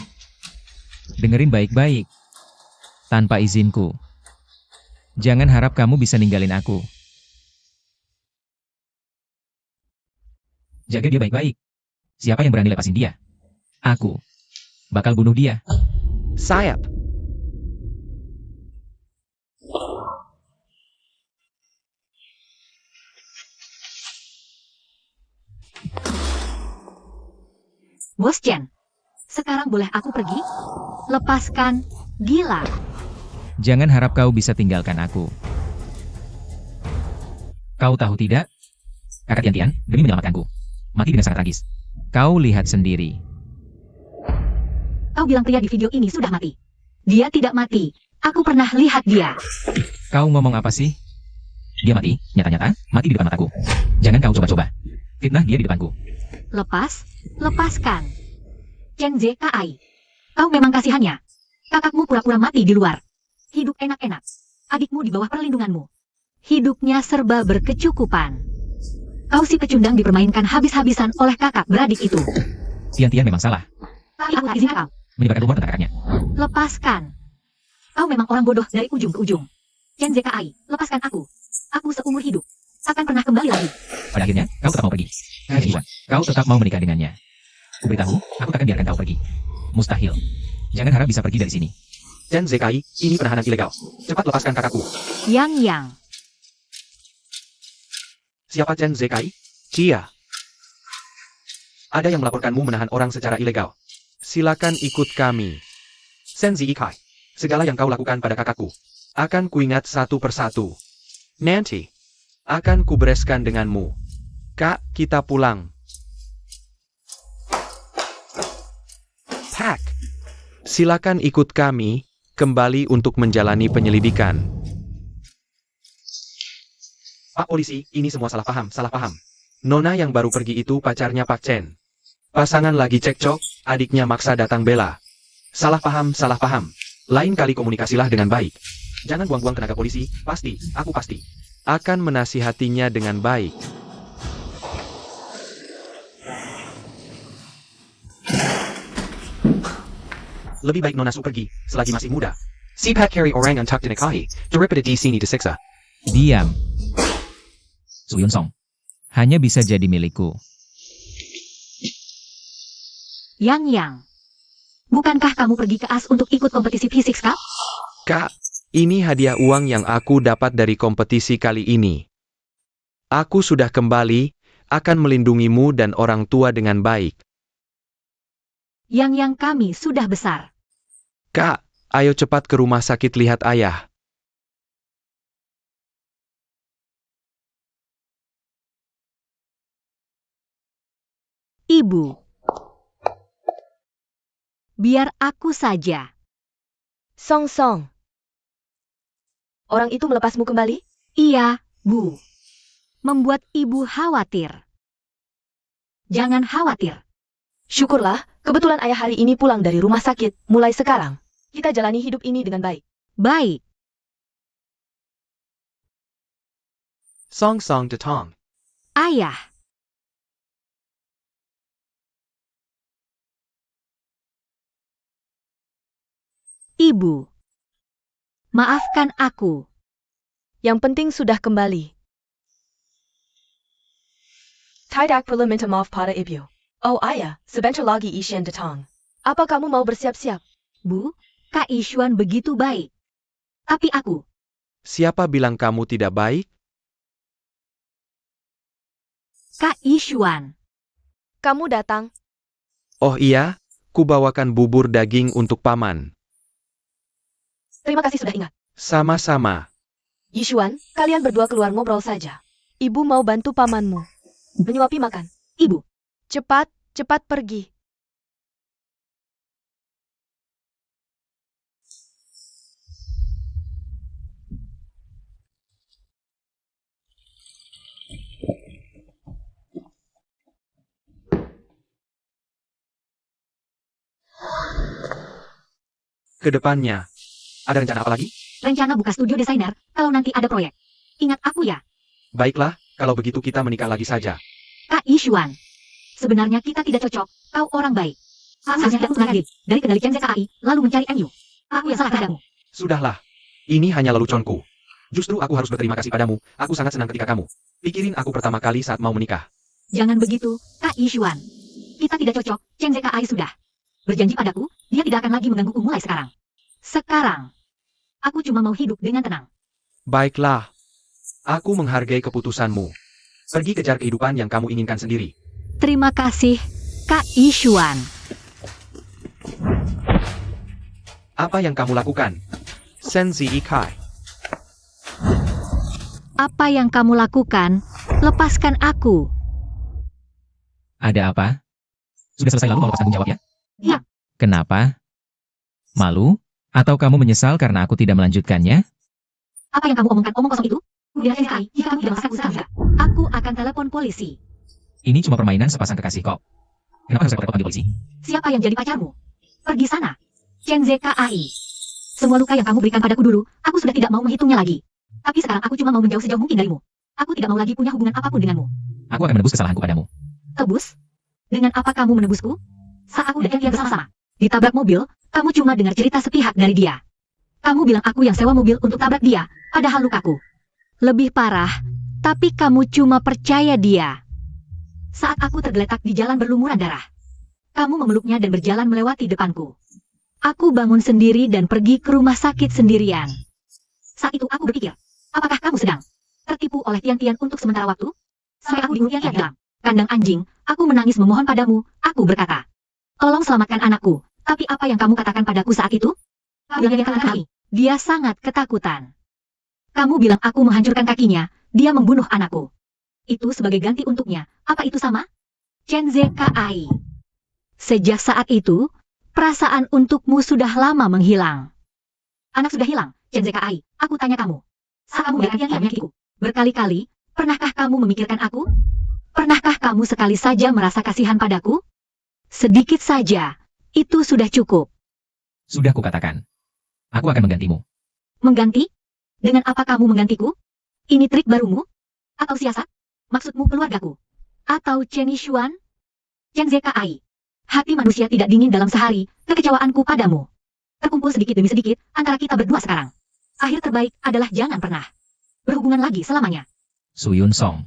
dengerin baik-baik. Tanpa izinku. Jangan harap kamu bisa ninggalin aku. Jaga dia baik-baik. Siapa yang berani lepasin dia? Aku bakal bunuh dia. Sayap. Bos Chen, sekarang boleh aku pergi? Lepaskan, gila. Jangan harap kau bisa tinggalkan aku. Kau tahu tidak? Kakak Tian-Tian, demi menyelamatkanku, mati dengan sangat tragis. Kau lihat sendiri. Kau bilang pria di video ini sudah mati. Dia tidak mati. Aku pernah lihat dia. Kau ngomong apa sih? Dia mati, nyata-nyata, mati di depan mataku. Jangan kau coba-coba. Fitnah dia di depanku. Lepaskan. Chen Zkai. Kau memang kasihannya. Kakakmu pura-pura mati di luar. Hidup enak-enak. Adikmu di bawah perlindunganmu. Hidupnya serba berkecukupan. Kau si pecundang dipermainkan habis-habisan oleh kakak beradik itu. Tian-Tian memang salah. Tapi aku tak izinkan kau. Menyebarkan rumor tentang kakaknya. Lepaskan. Kau memang orang bodoh dari ujung ke ujung. Chen Zkai, lepaskan aku. Aku seumur hidup akan pernah kembali lagi. Pada akhirnya, kau tetap mau pergi. Yuan, kau tetap mau menikah dengannya. Kuberitahu, aku takkan biarkan kau pergi. Mustahil. Jangan harap bisa pergi dari sini. Chen Zekai, ini penahanan ilegal. Cepat lepaskan kakakku. Yang. Siapa Chen Zekai? Dia. Ada yang melaporkanmu menahan orang secara ilegal. Silakan ikut kami. Senzi Ikai. Segala yang kau lakukan pada kakakku akan kuingat satu persatu. Nanti akan kubereskan denganmu. Kak, kita pulang. Pak. Silakan ikut kami kembali untuk menjalani penyelidikan. Pak polisi, ini semua salah paham. Nona yang baru pergi itu pacarnya Pak Chen. Pasangan lagi cekcok, adiknya maksa datang bela. Salah paham. Lain kali komunikasilah dengan baik. Jangan buang-buang tenaga polisi, aku pasti akan menasihatinya dengan baik. Lebih baik Nona Su pergi, selagi masih muda. Si Pat carry orang untuk dinikahi, daripada di sini disiksa. Diam. Su Yun Song. Hanya bisa jadi milikku. Yang. Bukankah kamu pergi ke AS untuk ikut kompetisi fisik, Kak? Kak, ini hadiah uang yang aku dapat dari kompetisi kali ini. Aku sudah kembali, akan melindungimu dan orang tua dengan baik. Yang kami sudah besar. Kak, ayo cepat ke rumah sakit lihat ayah. Ibu. Biar aku saja. Song. Orang itu melepasmu kembali? Iya, Bu. Membuat ibu khawatir. Jangan khawatir. Syukurlah, kebetulan ayah hari ini pulang dari rumah sakit. Mulai sekarang, kita jalani hidup ini dengan baik. Baik. Song Detong. Ayah. Ibu. Maafkan aku. Yang penting sudah kembali. Tidak perlu minta maaf pada ibu. Oh ayah, sebentar lagi Isyan datang. Apa kamu mau bersiap-siap? Bu, Kak Ishuan begitu baik. Tapi aku. Siapa bilang kamu tidak baik? Kak Ishuan. Kamu datang. Oh iya, kubawakan bubur daging untuk paman. Terima kasih sudah ingat. Sama-sama. Yishuan, kalian berdua keluar ngobrol saja. Ibu mau bantu pamanmu. Menyuapi makan. Ibu. Cepat pergi. Kedepannya, ada rencana apa lagi? Rencana buka studio desainer, kalau nanti ada proyek. Ingat aku ya, Baiklah, kalau begitu kita menikah lagi saja. Kak Ishuan. Sebenarnya kita tidak cocok, kau orang baik. Seharusnya aku mengaget dari kendali Chen ZKI, lalu mencari MU. Aku yang salah padamu. Sudahlah, ini hanya leluconku. Justru aku harus berterima kasih padamu, aku sangat senang ketika kamu pikirin aku pertama kali saat mau menikah. Jangan begitu, Kak Ishuan. Kita tidak cocok, Chen ZKI sudah berjanji padaku, dia tidak akan lagi menggangguku mulai sekarang. Sekarang, aku cuma mau hidup dengan tenang. Baiklah, aku menghargai keputusanmu. Pergi kejar kehidupan yang kamu inginkan sendiri. Terima kasih, Kak Ishuan. Apa yang kamu lakukan? Senzi Ikai. Apa yang kamu lakukan? Lepaskan aku. Ada apa? Sudah selesai lalu mau lepaskan tanggung jawab ya? Ya. Kenapa? Malu? Atau kamu menyesal karena aku tidak melanjutkannya? Apa yang kamu omongkan omong kosong itu? Udah selesai. Jika kamu tidak melakukan sekarang juga, aku akan telepon polisi. Ini cuma permainan sepasang kekasih kok. Kenapa harus repot-repot panggil polisi? Siapa yang jadi pacarmu? Pergi sana. Chen ZKAI. Semua luka yang kamu berikan padaku dulu, aku sudah tidak mau menghitungnya lagi. Tapi sekarang aku cuma mau menjauh sejauh mungkin darimu. Aku tidak mau lagi punya hubungan apapun denganmu. Aku akan menebus kesalahanku padamu. Tebus? Dengan apa kamu menebusku? Saat aku dan Tian bersama-sama ditabrak mobil, kamu cuma dengar cerita sepihak dari dia. Kamu bilang aku yang sewa mobil untuk tabrak dia, padahal lukaku lebih parah, tapi kamu cuma percaya dia. Saat aku tergeletak di jalan berlumuran darah, kamu memeluknya dan berjalan melewati depanku. Aku bangun sendiri dan pergi ke rumah sakit sendirian. Saat itu aku berpikir, apakah kamu sedang tertipu oleh Tian-Tian untuk sementara waktu? Sampai aku diurut Tian-Tian dalam kandang anjing, aku menangis memohon padamu, aku berkata, tolong selamatkan anakku. Tapi apa yang kamu katakan padaku saat itu? Dia sangat ketakutan. Kamu bilang aku menghancurkan kakinya, dia membunuh anakku. Itu sebagai ganti untuknya, apa itu sama? Chen ZKAI. Sejak saat itu, perasaan untukmu sudah lama menghilang. Anak sudah hilang, Chen ZKAI, aku tanya kamu. Saat kamu melihat Tian-Tian menyakitiku, berkali-kali, pernahkah kamu memikirkan aku? Pernahkah kamu sekali saja merasa kasihan padaku? Sedikit saja, itu sudah cukup. Sudah kukatakan. Aku akan menggantimu. Mengganti? Dengan apa kamu menggantiku? Ini trik barumu? Atau siasat? Maksudmu keluargaku? Atau Chen Yishuan? Chen ZKAI. Hati manusia tidak dingin dalam sehari, kekecewaanku padamu terkumpul sedikit demi sedikit antara kita berdua sekarang. Akhir terbaik adalah jangan pernah berhubungan lagi selamanya. Suyun Song.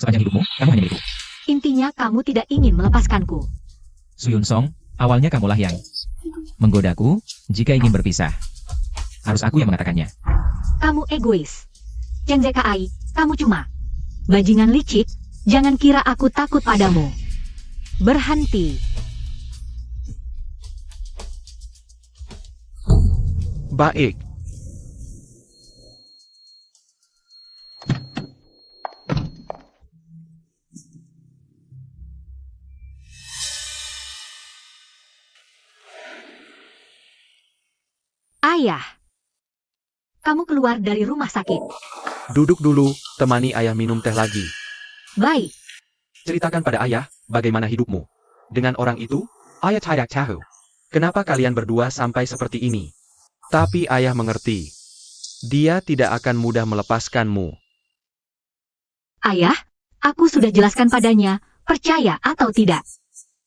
Sepanjang hidupmu, kamu hanya milikku. Intinya kamu tidak ingin melepaskanku. Suyun Song, awalnya kamulah yang menggodaku jika ingin berpisah. Harus aku yang mengatakannya. Kamu egois. Chen ZKAI, kamu cuma bajingan licik, jangan kira aku takut padamu. Berhenti. Baik. Ayah. Kamu keluar dari rumah sakit. Duduk dulu, temani ayah minum teh lagi. Baik. Ceritakan pada ayah, bagaimana hidupmu. Dengan orang itu, ayah tidak tahu. Kenapa kalian berdua sampai seperti ini? Tapi ayah mengerti. Dia tidak akan mudah melepaskanmu. Ayah, aku sudah jelaskan padanya, percaya atau tidak.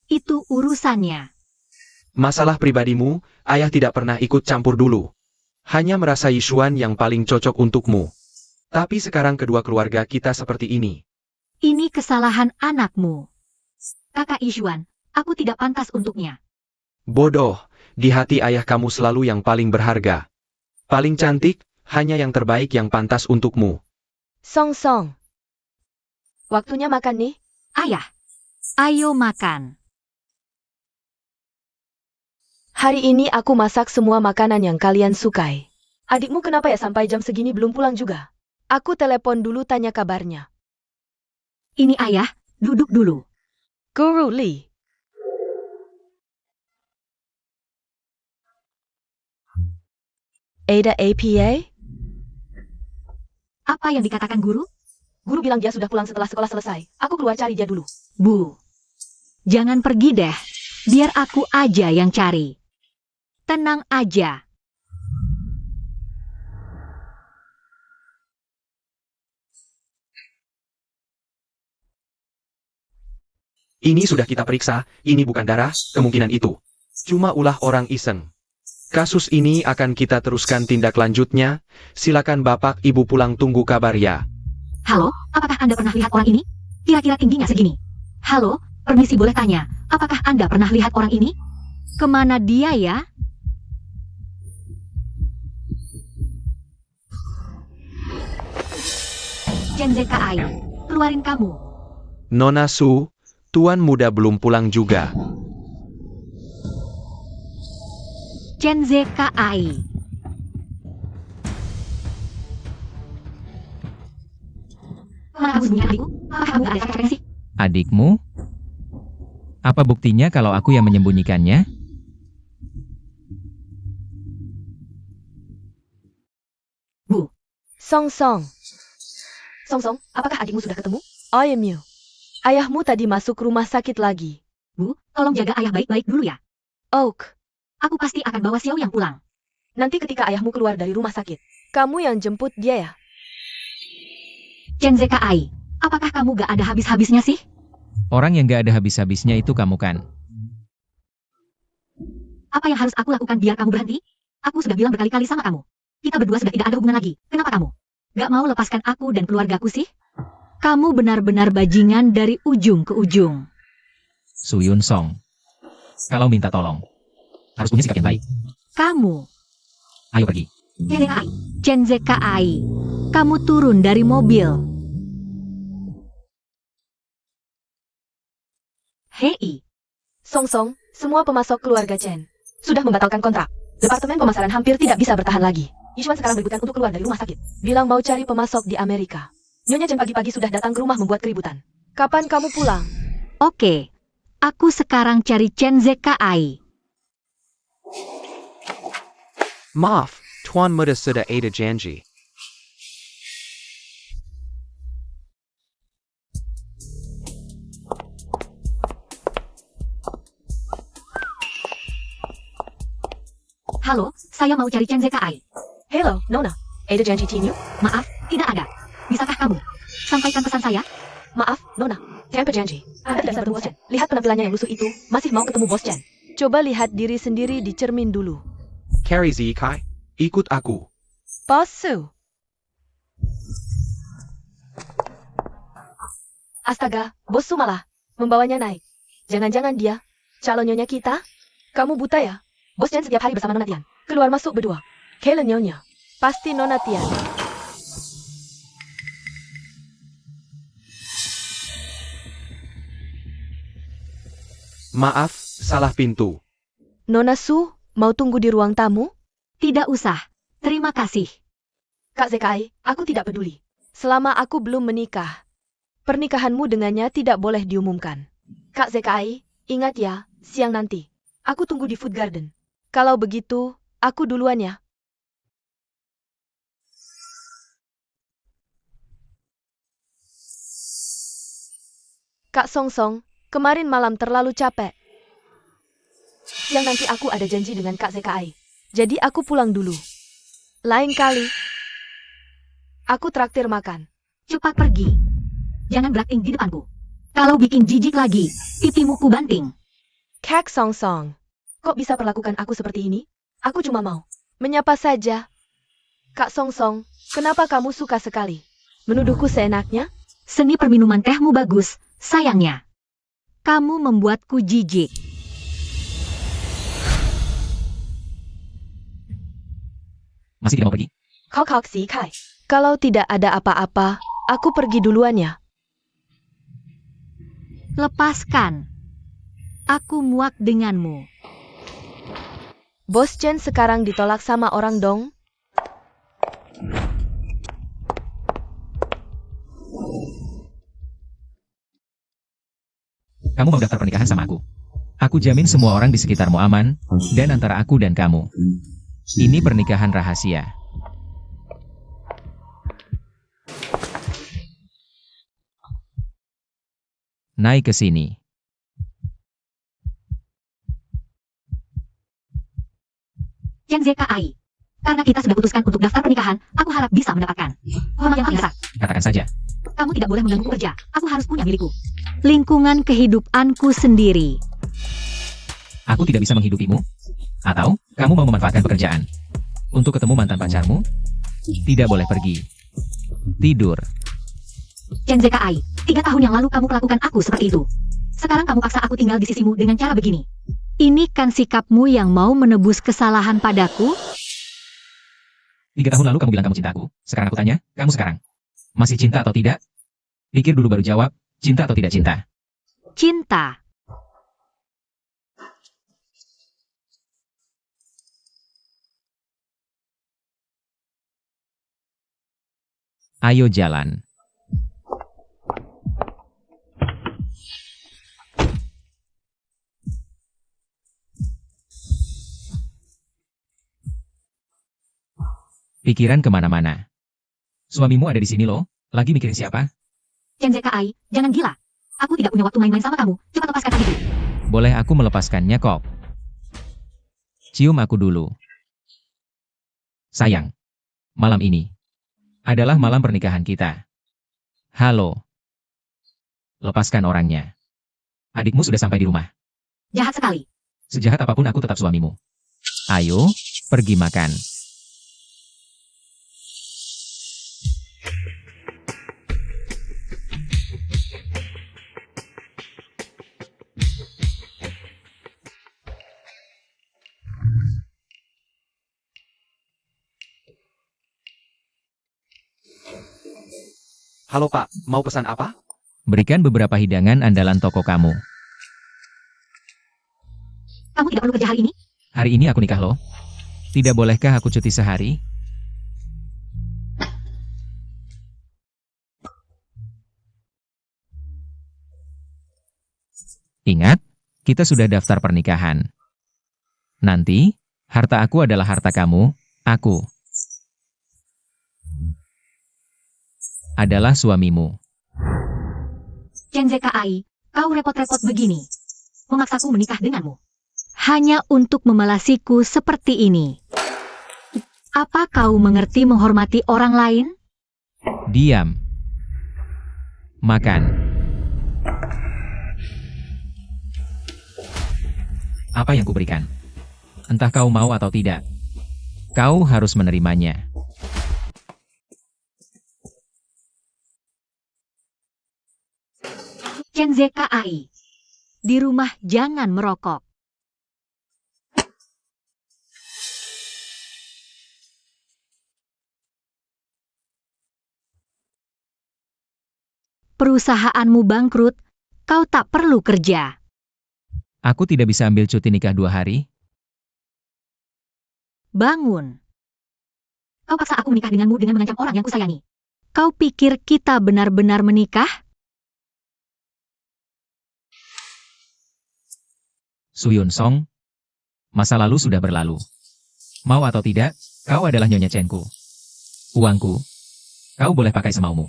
Itu urusannya. Masalah pribadimu, ayah tidak pernah ikut campur dulu. Hanya merasa Yishuan yang paling cocok untukmu. Tapi sekarang kedua keluarga kita seperti ini. Ini kesalahan anakmu. Kakak Yishuan, aku tidak pantas untuknya. Bodoh, di hati ayah kamu selalu yang paling berharga. Paling cantik, hanya yang terbaik yang pantas untukmu. Song. Waktunya makan nih. Ayah, ayo makan. Hari ini aku masak semua makanan yang kalian sukai. Adikmu kenapa ya sampai jam segini belum pulang juga? Aku telepon dulu tanya kabarnya. Ini ayah, duduk dulu. Guru Lee. Ada APA? Apa yang dikatakan guru? Guru bilang dia sudah pulang setelah sekolah selesai. Aku keluar cari dia dulu. Bu, jangan pergi deh. Biar aku aja yang cari. Tenang aja. Ini sudah kita periksa, ini bukan darah, kemungkinan itu. Cuma ulah orang iseng. Kasus ini akan kita teruskan tindak lanjutnya. Silakan Bapak Ibu pulang tunggu kabar ya. Halo, apakah Anda pernah lihat orang ini? Kira-kira tingginya segini. Halo, permisi boleh tanya, apakah Anda pernah lihat orang ini? Kemana dia ya? Chen ZKAI, keluarin kamu. Nona Su, Tuan muda belum pulang juga. Chen ZKAI. Mana kamu sembunyikan adikku? Apakah kamu gak ada frekuensi? Adikmu? Apa buktinya kalau aku yang menyembunyikannya? Bu, Song Song, Song Song, apakah adikmu sudah ketemu? I am you. Ayahmu tadi masuk rumah sakit lagi. Bu, tolong jaga ayah baik-baik dulu ya. Oak, Aku pasti akan bawa Xiao yang pulang. nanti ketika ayahmu keluar dari rumah sakit, kamu yang jemput dia ya? Chen ZKI, apakah kamu gak ada habis-habisnya sih? Orang yang gak ada habis-habisnya itu kamu kan? Apa yang harus aku lakukan biar kamu berhenti? Aku sudah bilang berkali-kali sama kamu. Kita berdua sudah tidak ada hubungan lagi. Kenapa kamu gak mau lepaskan aku dan keluargaku sih? Kamu benar-benar bajingan dari ujung ke ujung. Suyun Song. Kalau minta tolong, harus punya sikap yang baik. Kamu, Ayo pergi. Chen ZKI, kamu turun dari mobil. Hei, Song Song, semua pemasok keluarga Chen sudah membatalkan kontrak. Departemen pemasaran hampir tidak bisa bertahan lagi. Yishuan sekarang berikutan untuk keluar dari rumah sakit. Bilang mau cari pemasok di Amerika. Nyonya Chen pagi-pagi sudah datang ke rumah membuat keributan. Kapan kamu pulang? oke. Aku sekarang cari Chen ZKI. Maaf, Tuan Muda sudah ada janji. Halo, saya mau cari Chen ZKI. Hello, Nona. Ada janji Tinyu? Maaf, tidak ada. Bisakah kamu sampaikan pesan saya? Maaf, Nona. Tanpa janji. Anda tidak bisa bertemu Bos Chen. Lihat penampilannya yang lusuh itu. Masih mau ketemu Bos Chen. Coba lihat diri sendiri di cermin dulu. Carry Zikai, ikut aku. Bos Su. Astaga, Bos Su malah membawanya naik. Jangan-jangan dia calon nyonya kita? Kamu buta ya? Bos Chen setiap hari bersama Nona Tian. Keluar masuk berdua. Kayla nyonya. Pasti Nona Tian. Maaf, salah pintu. Nona Su, mau tunggu di ruang tamu? Tidak usah. Terima kasih. Kak Zekai, aku tidak peduli. Selama aku belum menikah, pernikahanmu dengannya tidak boleh diumumkan. Kak Zekai, ingat ya, siang nanti. Aku tunggu di Food Garden. Kalau begitu, aku duluan ya. Kak Song Song, kemarin malam terlalu capek. Siang nanti aku ada janji dengan Kak Zekai. Jadi aku pulang dulu. Lain kali, aku traktir makan. Cepat pergi. Jangan berakting di depanku. Kalau bikin jijik lagi, pipimu ku banting. Kak Song Song, kok bisa perlakukan aku seperti ini? Aku cuma mau menyapa saja. Kak Song Song, kenapa kamu suka sekali menuduhku seenaknya? Seni perminuman tehmu bagus, sayangnya. Kamu membuatku jijik. Masih tidak mau pergi? Kok si Kai. Kalau tidak ada apa-apa, aku pergi duluan ya. Lepaskan. Aku muak denganmu. Bos Chen sekarang ditolak sama orang dong. Kamu mau daftar pernikahan sama aku? Aku jamin semua orang di sekitarmu aman, dan antara aku dan kamu. Ini pernikahan rahasia. Naik ke sini. Chen ZKI. Karena kita sudah putuskan untuk daftar pernikahan, aku harap bisa mendapatkan hormat yang paling besar. Katakan saja. Kamu tidak boleh mengganggu kerja. Aku harus punya milikku. Lingkungan kehidupanku sendiri. Aku tidak bisa menghidupimu. Atau, kamu mau memanfaatkan pekerjaan. Untuk ketemu mantan pacarmu? Tidak boleh pergi. Tidur. Chen ZKI, 3 tahun yang lalu kamu perlakukan aku seperti itu. Sekarang kamu paksa aku tinggal di sisimu dengan cara begini. Ini kan sikapmu yang mau menebus kesalahan padaku? 3 tahun lalu kamu bilang kamu cinta aku. Sekarang aku tanya, kamu sekarang masih cinta atau tidak? Pikir dulu baru jawab, cinta atau tidak cinta. Cinta. Ayo jalan. Pikiran kemana-mana. Suamimu ada di sini loh, lagi mikirin siapa? Chen ZKI, jangan gila. Aku tidak punya waktu main-main sama kamu. Cepat lepaskan taliku. Boleh aku melepaskannya kok? Cium aku dulu. Sayang, malam ini adalah malam pernikahan kita. Halo. Lepaskan orangnya. Adikmu sudah sampai di rumah. Jahat sekali. Sejahat apapun aku tetap suamimu. Ayo, pergi makan. Halo Pak, mau pesan apa? Berikan beberapa hidangan andalan toko kamu. Kamu tidak perlu kerja hari ini? Hari ini aku nikah loh. Tidak bolehkah aku cuti sehari? Ingat, kita sudah daftar pernikahan. Nanti, harta aku adalah harta kamu, aku adalah suamimu. Chen ZKI, kau repot-repot begini. Memaksaku menikah denganmu. Hanya untuk memelasiku seperti ini. Apa kau mengerti menghormati orang lain? Diam. Makan. Apa yang kuberikan? Entah kau mau atau tidak. Kau harus menerimanya. Chen ZKI, di rumah jangan merokok. Perusahaanmu bangkrut, kau tak perlu kerja. Aku tidak bisa ambil cuti nikah 2 hari. Bangun. Kau paksa aku menikah denganmu dengan mengancam orang yang kusayangi. Kau pikir kita benar-benar menikah? Suyun Song, masa lalu sudah berlalu. Mau atau tidak, kau adalah Nyonya Chen-ku. Uangku, kau boleh pakai semaumu.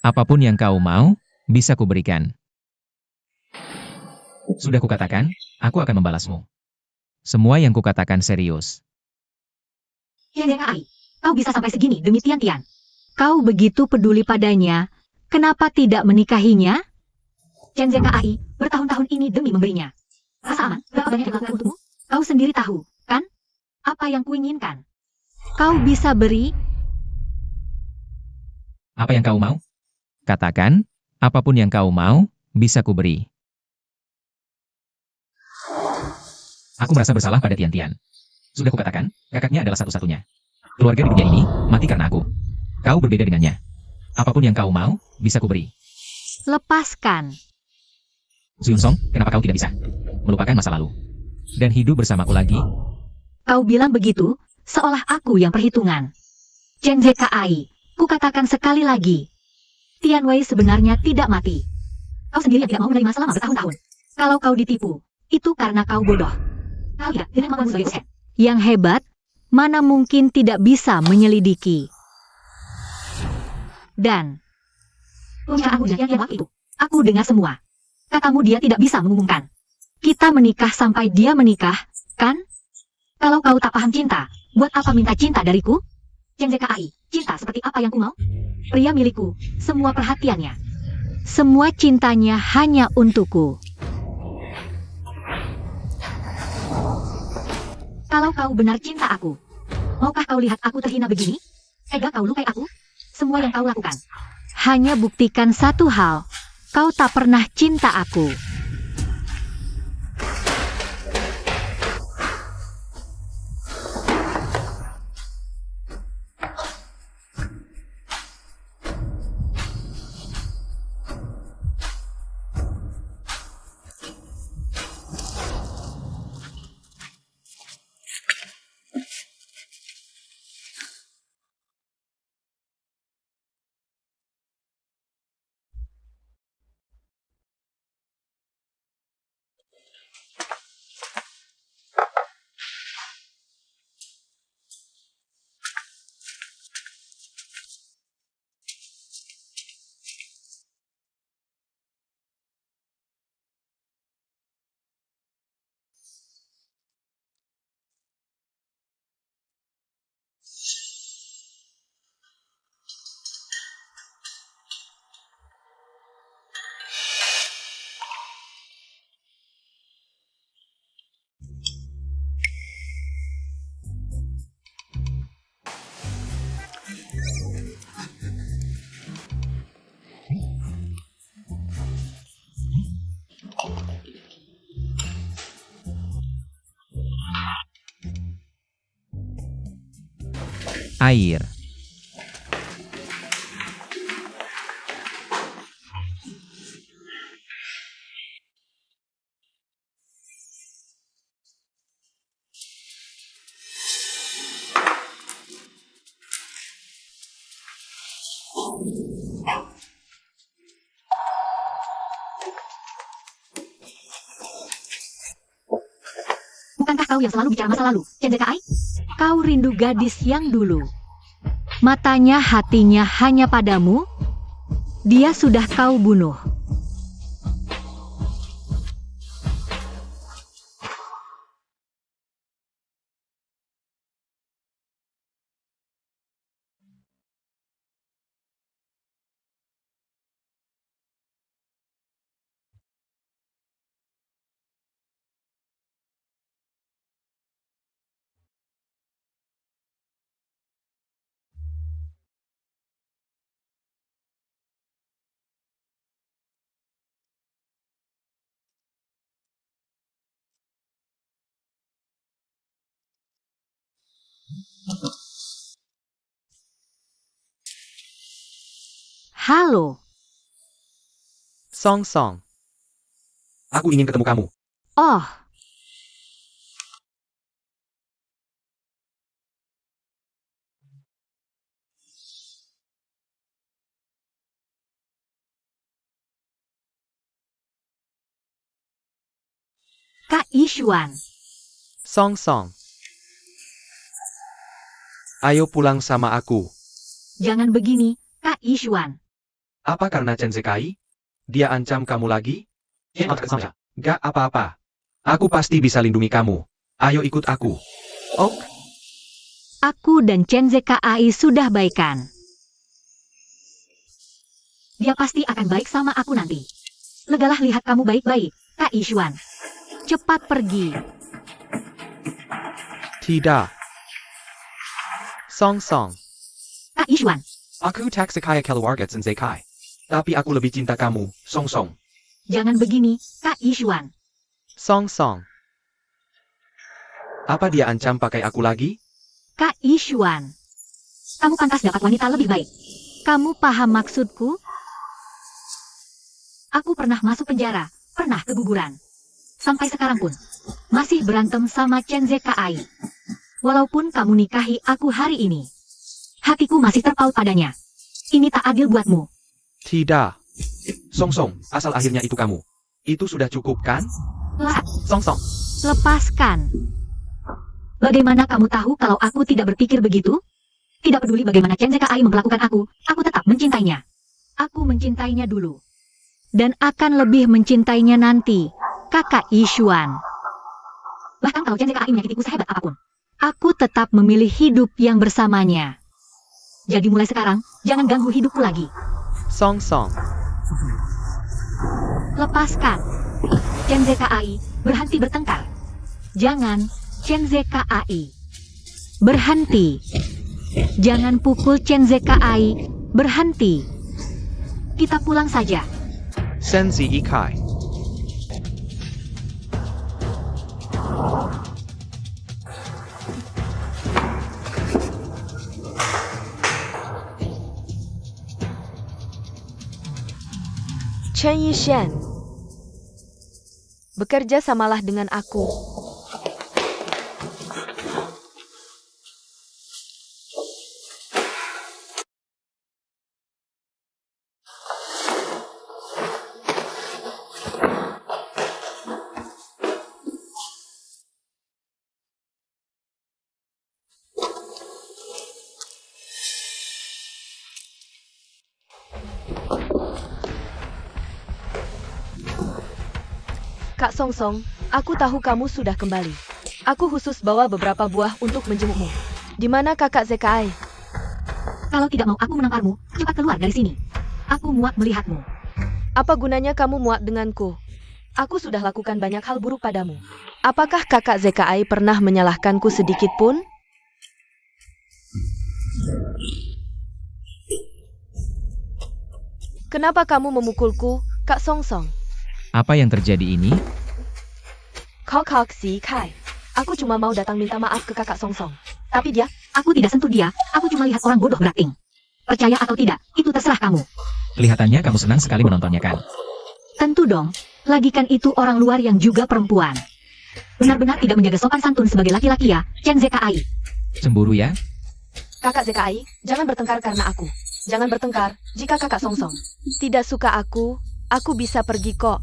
Apapun yang kau mau, bisa kuberikan. Sudah kukatakan, aku akan membalasmu. Semua yang kukatakan serius. Chen ZKI, kau bisa sampai segini demi Tian-Tian. Kau begitu peduli padanya, kenapa tidak menikahinya? Chen ZKI, bertahun-tahun ini demi memberinya. Rasa aman, berapa banyak yang dilakukan untukmu? Kau sendiri tahu, kan? Apa yang kuinginkan? Kau bisa beri? Apa yang kau mau? Katakan, apapun yang kau mau, bisa kuberi. Aku merasa bersalah pada Tian-Tian. Sudah kukatakan, kakaknya adalah satu-satunya. Keluarga di dunia ini, mati karena aku. Kau berbeda dengannya. Apapun yang kau mau, bisa kuberi. Lepaskan. Suyun Song, kenapa kau tidak bisa melupakan masa lalu dan hidup bersamaku lagi? Kau bilang begitu, seolah aku yang perhitungan. Chen ZKI, kukatakan sekali lagi. Tian Wei sebenarnya tidak mati. Kau sendiri yang tidak mau menerima selama bertahun-tahun. Kalau kau ditipu, itu karena kau bodoh. Kau tidak dengan kemampuanmu sebagai dosen. Yang hebat, mana mungkin tidak bisa menyelidiki. Dan pembicaraanmu dengan Tian waktu itu, aku dengar semua. Katamu dia tidak bisa mengumumkan. Kita menikah sampai dia menikah, kan? Kalau kau tak paham cinta, buat apa minta cinta dariku? Chen ZKI, cinta seperti apa yang ku mau? Pria milikku, semua perhatiannya. Semua cintanya hanya untukku. Kalau kau benar cinta aku, maukah kau lihat aku terhina begini? Tega kau lukai aku? Semua yang kau lakukan hanya buktikan satu hal. Kau tak pernah cinta aku. Air. Bukankah kau yang selalu bicara masa lalu, Chen Zekai? Kau rindu gadis yang dulu. Matanya, hatinya hanya padamu. Dia sudah kau bunuh. Halo. Song Song. Aku ingin ketemu kamu. Oh, Kak Yishuan. Song Song. Ayo pulang sama aku. Jangan begini, Kak Yishuan. Apa karena Chen Zekai? Dia ancam kamu lagi? Gak apa-apa. Aku pasti bisa lindungi kamu. Ayo ikut aku. Ok. Aku dan Chen Zekai sudah baikan. Dia pasti akan baik sama aku nanti. Legalah lihat kamu baik-baik, Kak Yishuan. Cepat pergi. Tidak. Song Song. Kak Yishuan. Aku tak sekaya keluarga Chen Zekai. Tapi aku lebih cinta kamu, Song Song. Jangan begini, Kak Yishuan. Song Song. Apa dia ancam pakai aku lagi? Kak Yishuan. Kamu pantas dapat wanita lebih baik. Kamu paham maksudku? Aku pernah masuk penjara, pernah keguguran. Sampai sekarang pun, masih berantem sama Chen Zekai. Walaupun kamu nikahi aku hari ini, hatiku masih terpaut padanya. Ini tak adil buatmu. Tidak. Song Song, asal akhirnya itu kamu. Itu sudah cukup kan? Song Song. Lepaskan. Bagaimana kamu tahu kalau aku tidak berpikir begitu? Tidak peduli bagaimana Chen Zekai memperlakukan aku tetap mencintainya. Aku mencintainya dulu. Dan akan lebih mencintainya nanti, Kakak Yishuan. Bahkan kalau Chen Zekai menyakitiku sehebat apapun, aku tetap memilih hidup yang bersamanya. Jadi mulai sekarang, jangan ganggu hidupku lagi. Song Song. Lepaskan. Chen Zekai, berhenti bertengkar. Jangan, Chen Zekai. Berhenti. Jangan pukul Chen Zekai. Berhenti. Kita pulang saja. Senzi Ikai. Chen Yishan. Bekerja samalah dengan aku. Kak Song Song, aku tahu kamu sudah kembali. Aku khusus bawa beberapa buah untuk menjengukmu. Di mana kakak Zekai? Kalau tidak mau aku menamparmu, cepat keluar dari sini. Aku muak melihatmu. Apa gunanya kamu muak denganku? Aku sudah lakukan banyak hal buruk padamu. Apakah kakak Zekai pernah menyalahkanku sedikit pun? Kenapa kamu memukulku, Kak Song Song? Apa yang terjadi ini? Kok Si Kai. Aku cuma mau datang minta maaf ke kakak Song Song. Tapi dia Aku tidak sentuh dia, aku cuma lihat orang bodoh berakting. Percaya atau tidak, itu terserah kamu. Kelihatannya kamu senang sekali menontonnya kan? Tentu dong, lagikan itu orang luar yang juga perempuan. Benar-benar tidak menjaga sopan santun sebagai laki-laki ya, Chen Zekai. Cemburu ya? Kakak ZKI, jangan bertengkar karena aku. Jangan bertengkar jika kakak Song-Song tidak suka aku bisa pergi kok.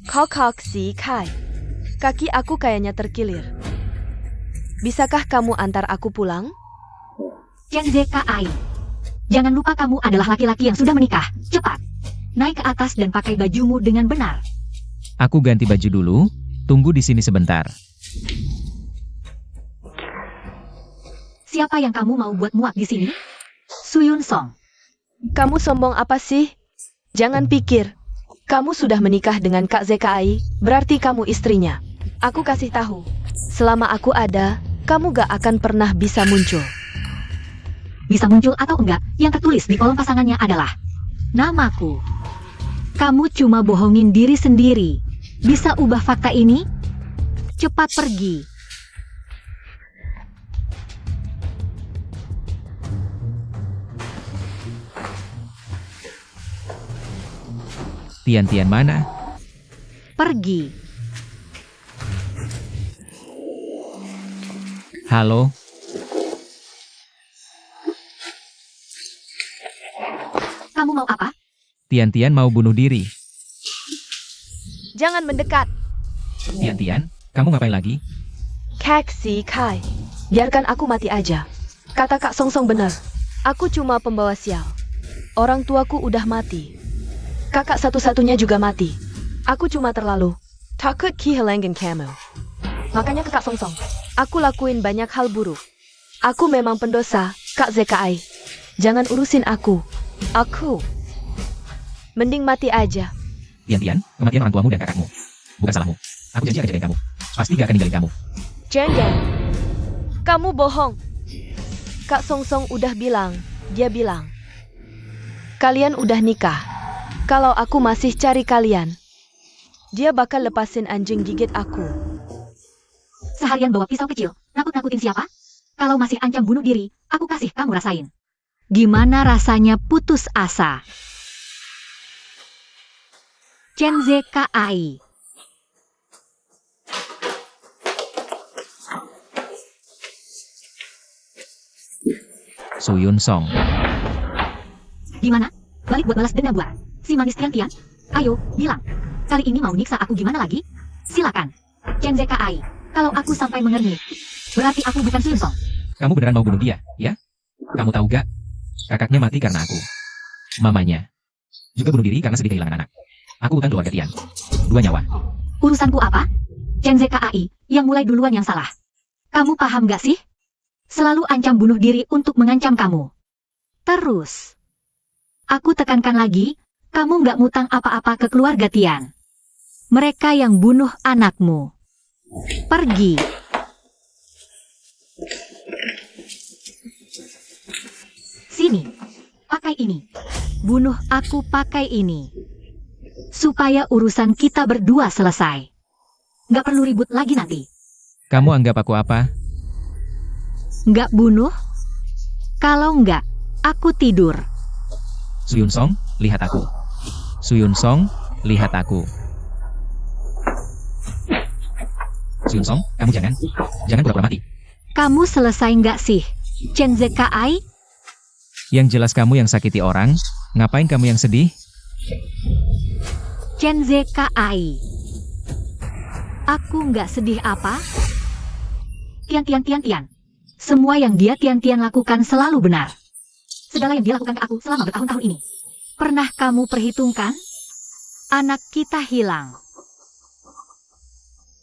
Kok si Kai. Kaki aku kayaknya terkilir. Bisakah kamu antar aku pulang? Chen Zekai. Jangan lupa kamu adalah laki-laki yang sudah menikah. Cepat, naik ke atas dan pakai bajumu dengan benar. Aku ganti baju dulu, tunggu di sini sebentar. Siapa yang kamu mau buat muak di sini? Suyun Song. Kamu sombong apa sih? Jangan pikir. Kamu sudah menikah dengan Kak ZKI, berarti kamu istrinya. Aku kasih tahu. Selama aku ada, kamu gak akan pernah bisa muncul. Bisa muncul atau enggak, yang tertulis di kolom pasangannya adalah namaku. Kamu cuma bohongin diri sendiri. Bisa ubah fakta ini? Cepat pergi. Tian-Tian mana? Pergi. Halo? Kamu mau apa? Tian-Tian mau bunuh diri. Jangan mendekat. Tian-Tian, kamu ngapain lagi? Kak si Kai. Biarkan aku mati aja. Kata Kak Song-Song benar. Aku cuma pembawa sial. Orang tuaku udah mati. Kakak satu-satunya juga mati. Aku cuma terlalu takut kehilangan kamu. Makanya Kak Song-Song, aku lakuin banyak hal buruk. Aku memang pendosa, Kak ZKI. Jangan urusin aku. Aku mending mati aja. Tian-Tian, kematian orang tuamu dan kakakmu. Bukan salahmu. Aku janji akan jagain kamu. Pasti gak akan ninggalin kamu. Jangan. Kamu bohong. Kak Song-Song udah bilang, dia bilang. Kalian udah nikah. Kalau aku masih cari kalian, dia bakal lepasin anjing gigit aku. Seharian bawa pisau kecil, nakut-nakutin siapa? Kalau masih ancam bunuh diri, aku kasih kamu rasain. Gimana rasanya putus asa? Chen Zekai. Suyun Song. Gimana? Balik buat balas dendam gua. Si manis Tian-Tian. Ayo, bilang. Kali ini mau nyiksa aku gimana lagi? Silakan. Chen Zekai. Kalau aku sampai mengernyit, berarti aku bukan Suyun Song. Kamu beneran mau bunuh dia, ya? Kamu tahu gak? Kakaknya mati karena aku. Mamanya juga bunuh diri karena sedih kehilangan anak. Aku bukan keluarga Tian. 2 nyawa. Urusanku apa? Chen Zekai, yang mulai duluan yang salah. Kamu paham gak sih? Selalu ancam bunuh diri untuk mengancam kamu. Terus. Aku tekankan lagi, kamu gak ngutang apa-apa ke keluarga Tian. Mereka yang bunuh anakmu. Pergi. Sini. Pakai ini. Bunuh aku pakai ini. Supaya urusan kita berdua selesai. Gak perlu ribut lagi nanti. Kamu anggap aku apa? Nggak bunuh? Kalau nggak, aku tidur. Suyun Song, lihat aku. Suyun Song, lihat aku. Suyun Song, kamu jangan pura-pura mati. Kamu selesai nggak sih, Chen Zekai? Yang jelas kamu yang sakiti orang, ngapain kamu yang sedih? Chen Zekai. Aku nggak sedih apa? Tian. Semua yang dia Tian lakukan selalu benar. Segala yang dia lakukan ke aku selama bertahun-tahun ini. Pernah kamu perhitungkan? Anak kita hilang.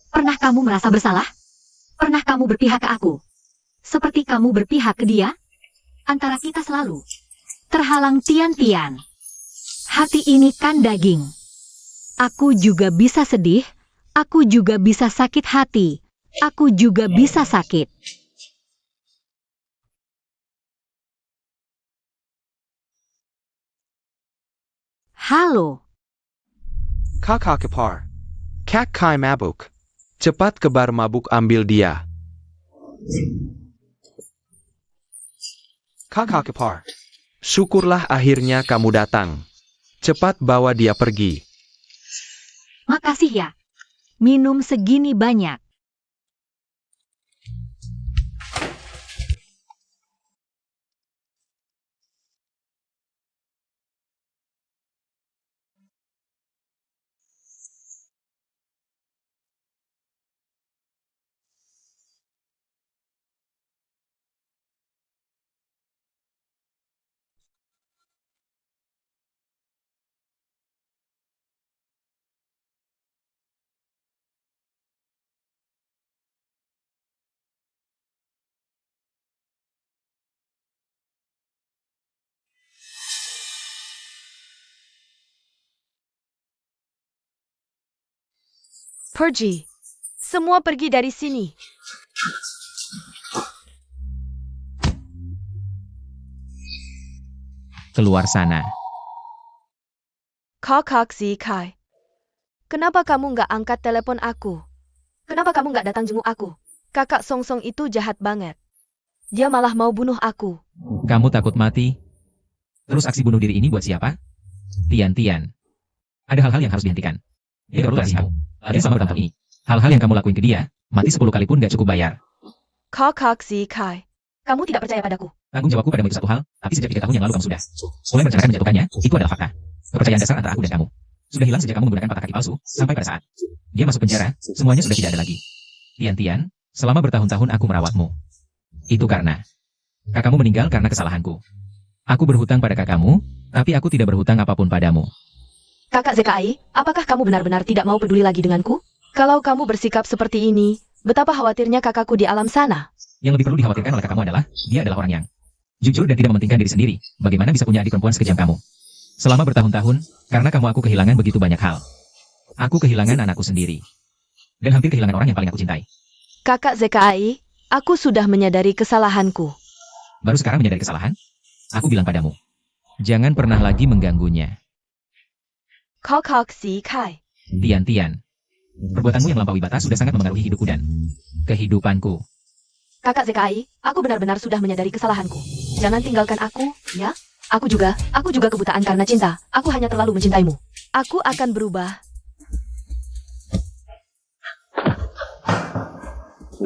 Pernah kamu merasa bersalah? Pernah kamu berpihak ke aku? Seperti kamu berpihak ke dia? Antara kita selalu terhalang Tian. Hati ini kan daging. Aku juga bisa sedih. Aku juga bisa sakit hati. Aku juga bisa sakit. Halo. Kakak kepar. Kak Kai mabuk. Cepat ke bar mabuk ambil dia. Kakak kepar. Syukurlah akhirnya kamu datang. Cepat bawa dia pergi. Makasih ya. Minum segini banyak. Pergi. Semua pergi dari sini. Keluar sana. Kakak Zikai. Kenapa kamu nggak angkat telepon aku? Kenapa kamu nggak datang jenguk aku? Kakak Song Song itu jahat banget. Dia malah mau bunuh aku. Kamu takut mati? Terus aksi bunuh diri ini buat siapa? Tian. Ada hal-hal yang harus dihentikan. Dia baru kasih kamu. Dia sama bertahun ini. Hal-hal yang kamu lakuin ke dia, mati 10 kali pun gak cukup bayar. Kakak Zikai. Kamu tidak percaya padaku. Tanggung jawabku padamu itu satu hal, tapi sejak 3 tahun yang lalu kamu sudah mulai merencanakan menjatuhkannya, itu adalah fakta. Kepercayaan dasar antara aku dan kamu sudah hilang sejak kamu menggunakan patah kaki palsu, sampai pada saat dia masuk penjara, semuanya sudah tidak ada lagi. Tian, selama bertahun-tahun aku merawatmu. Itu karena kakakmu meninggal karena kesalahanku. Aku berhutang pada kakakmu, tapi aku tidak berhutang apapun padamu. Kakak ZKI, apakah kamu benar-benar tidak mau peduli lagi denganku? Kalau kamu bersikap seperti ini, betapa khawatirnya kakakku di alam sana. Yang lebih perlu dikhawatirkan oleh kakakmu adalah, dia adalah orang yang jujur dan tidak mementingkan diri sendiri. Bagaimana bisa punya adik perempuan sekejam kamu? Selama bertahun-tahun, karena kamu aku kehilangan begitu banyak hal. Aku kehilangan anakku sendiri. Dan hampir kehilangan orang yang paling aku cintai. Kakak ZKI, aku sudah menyadari kesalahanku. Baru sekarang menyadari kesalahan? Aku bilang padamu. Jangan pernah lagi mengganggunya. Kakak Zikai. Tian. Perbuatanmu yang melampaui batas sudah sangat memengaruhi hidupku dan kehidupanku. Kakak ZKI, aku benar-benar sudah menyadari kesalahanku. Jangan tinggalkan aku, ya? Aku juga kebutaan karena cinta. Aku hanya terlalu mencintaimu. Aku akan berubah.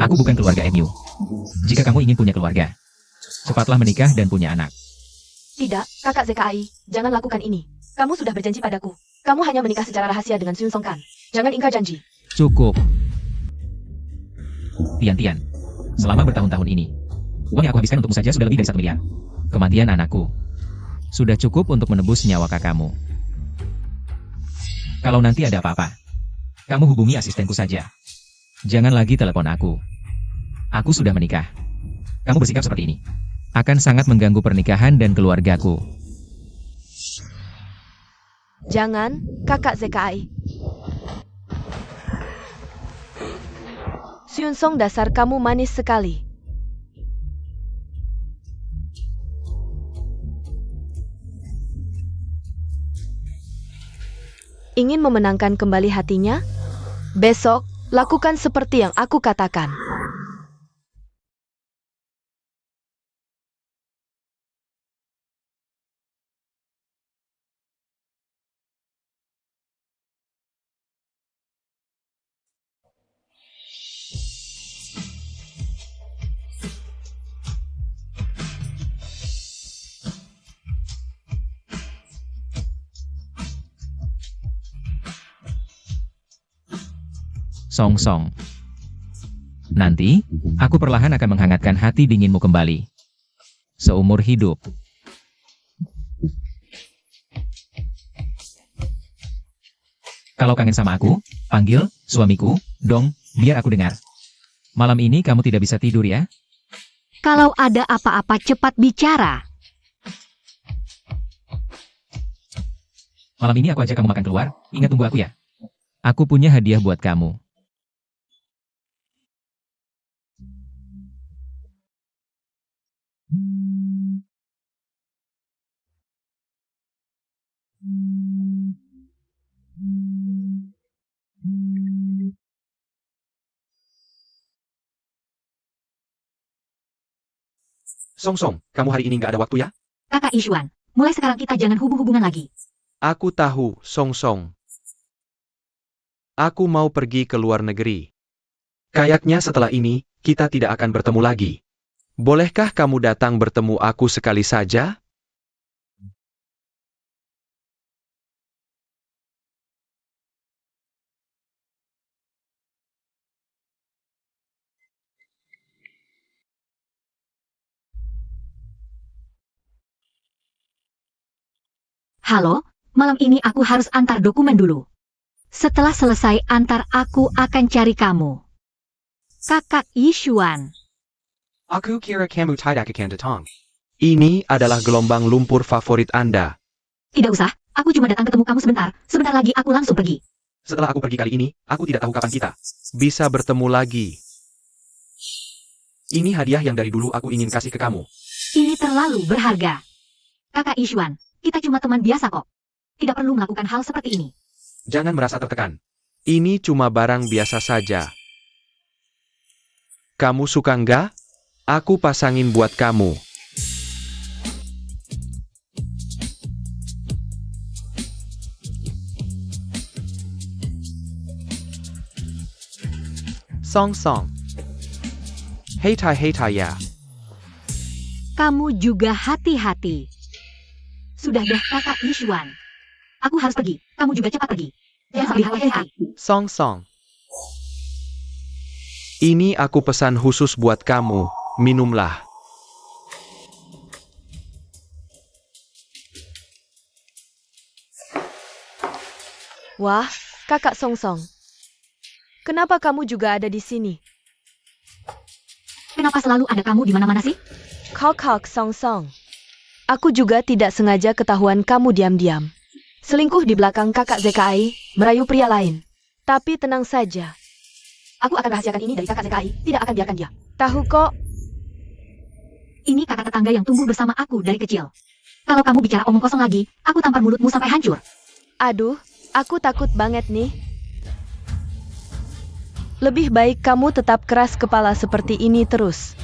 Aku bukan keluarga MU. Jika kamu ingin punya keluarga, cepatlah menikah dan punya anak. Tidak, kakak ZKI, jangan lakukan ini. Kamu sudah berjanji padaku. Kamu hanya menikah secara rahasia dengan Sun Song kan? Jangan ingkar janji. Cukup. Tian. Selama bertahun-tahun ini, uang yang aku habiskan untukmu saja sudah lebih dari 1 miliar. Kematian anakku sudah cukup untuk menebus nyawa kakakmu. Kalau nanti ada apa-apa, kamu hubungi asistenku saja. Jangan lagi telepon aku. Aku sudah menikah. Kamu bersikap seperti ini akan sangat mengganggu pernikahan dan keluargaku. Jangan, kakak ZKI. Sun Song, dasar kamu manis sekali. Ingin memenangkan kembali hatinya? Besok, lakukan seperti yang aku katakan. Song. Nanti, aku perlahan akan menghangatkan hati dinginmu kembali. Seumur hidup. Kalau kangen sama aku, panggil suamiku, dong, biar aku dengar. Malam ini kamu tidak bisa tidur ya? Kalau ada apa-apa cepat bicara. Malam ini aku ajak kamu makan keluar, ingat tunggu aku ya. Aku punya hadiah buat kamu. Song Song, kamu hari ini nggak ada waktu ya? Kakak Ishuan, mulai sekarang kita jangan hubung-hubungan lagi. Aku tahu, Song Song. Aku mau pergi ke luar negeri. Kayaknya setelah ini, kita tidak akan bertemu lagi. Bolehkah kamu datang bertemu aku sekali saja? Halo, malam ini aku harus antar dokumen dulu. Setelah selesai antar aku akan cari kamu. Kakak Ishuan. Aku kira kamu tidak akan datang. Ini adalah gelombang lumpur favorit Anda. Tidak usah, aku cuma datang ketemu kamu sebentar. Sebentar lagi aku langsung pergi. Setelah aku pergi kali ini, aku tidak tahu kapan kita Bisa bertemu lagi. Ini hadiah yang dari dulu aku ingin kasih ke kamu. Ini terlalu berharga. Kakak Ishuan, kita cuma teman biasa kok. Tidak perlu melakukan hal seperti ini. Jangan merasa tertekan. Ini cuma barang biasa saja. Kamu suka nggak? Aku pasangin buat kamu. Song Song. Hei tai ya. Kamu juga hati-hati. Sudah deh kakak Ishuan. Aku harus pergi. Kamu juga cepat pergi. Jangan sampai hati-hati. Song Song. Ini aku pesan khusus buat kamu. Minumlah. Wah, kakak Song Song. Kenapa kamu juga ada di sini? Kenapa selalu ada kamu di mana-mana sih? Kok Song Song. Aku juga tidak sengaja ketahuan kamu diam-diam. Selingkuh di belakang kakak ZKI, merayu pria lain. Tapi tenang saja. Aku akan rahasiakan ini dari kakak ZKI, tidak akan biarkan dia. Tahu kok, Ini kakak tetangga yang tumbuh bersama aku dari kecil. Kalau kamu bicara omong kosong lagi, aku tampar mulutmu sampai hancur. aduh, aku takut banget nih. Lebih baik kamu tetap keras kepala seperti ini terus.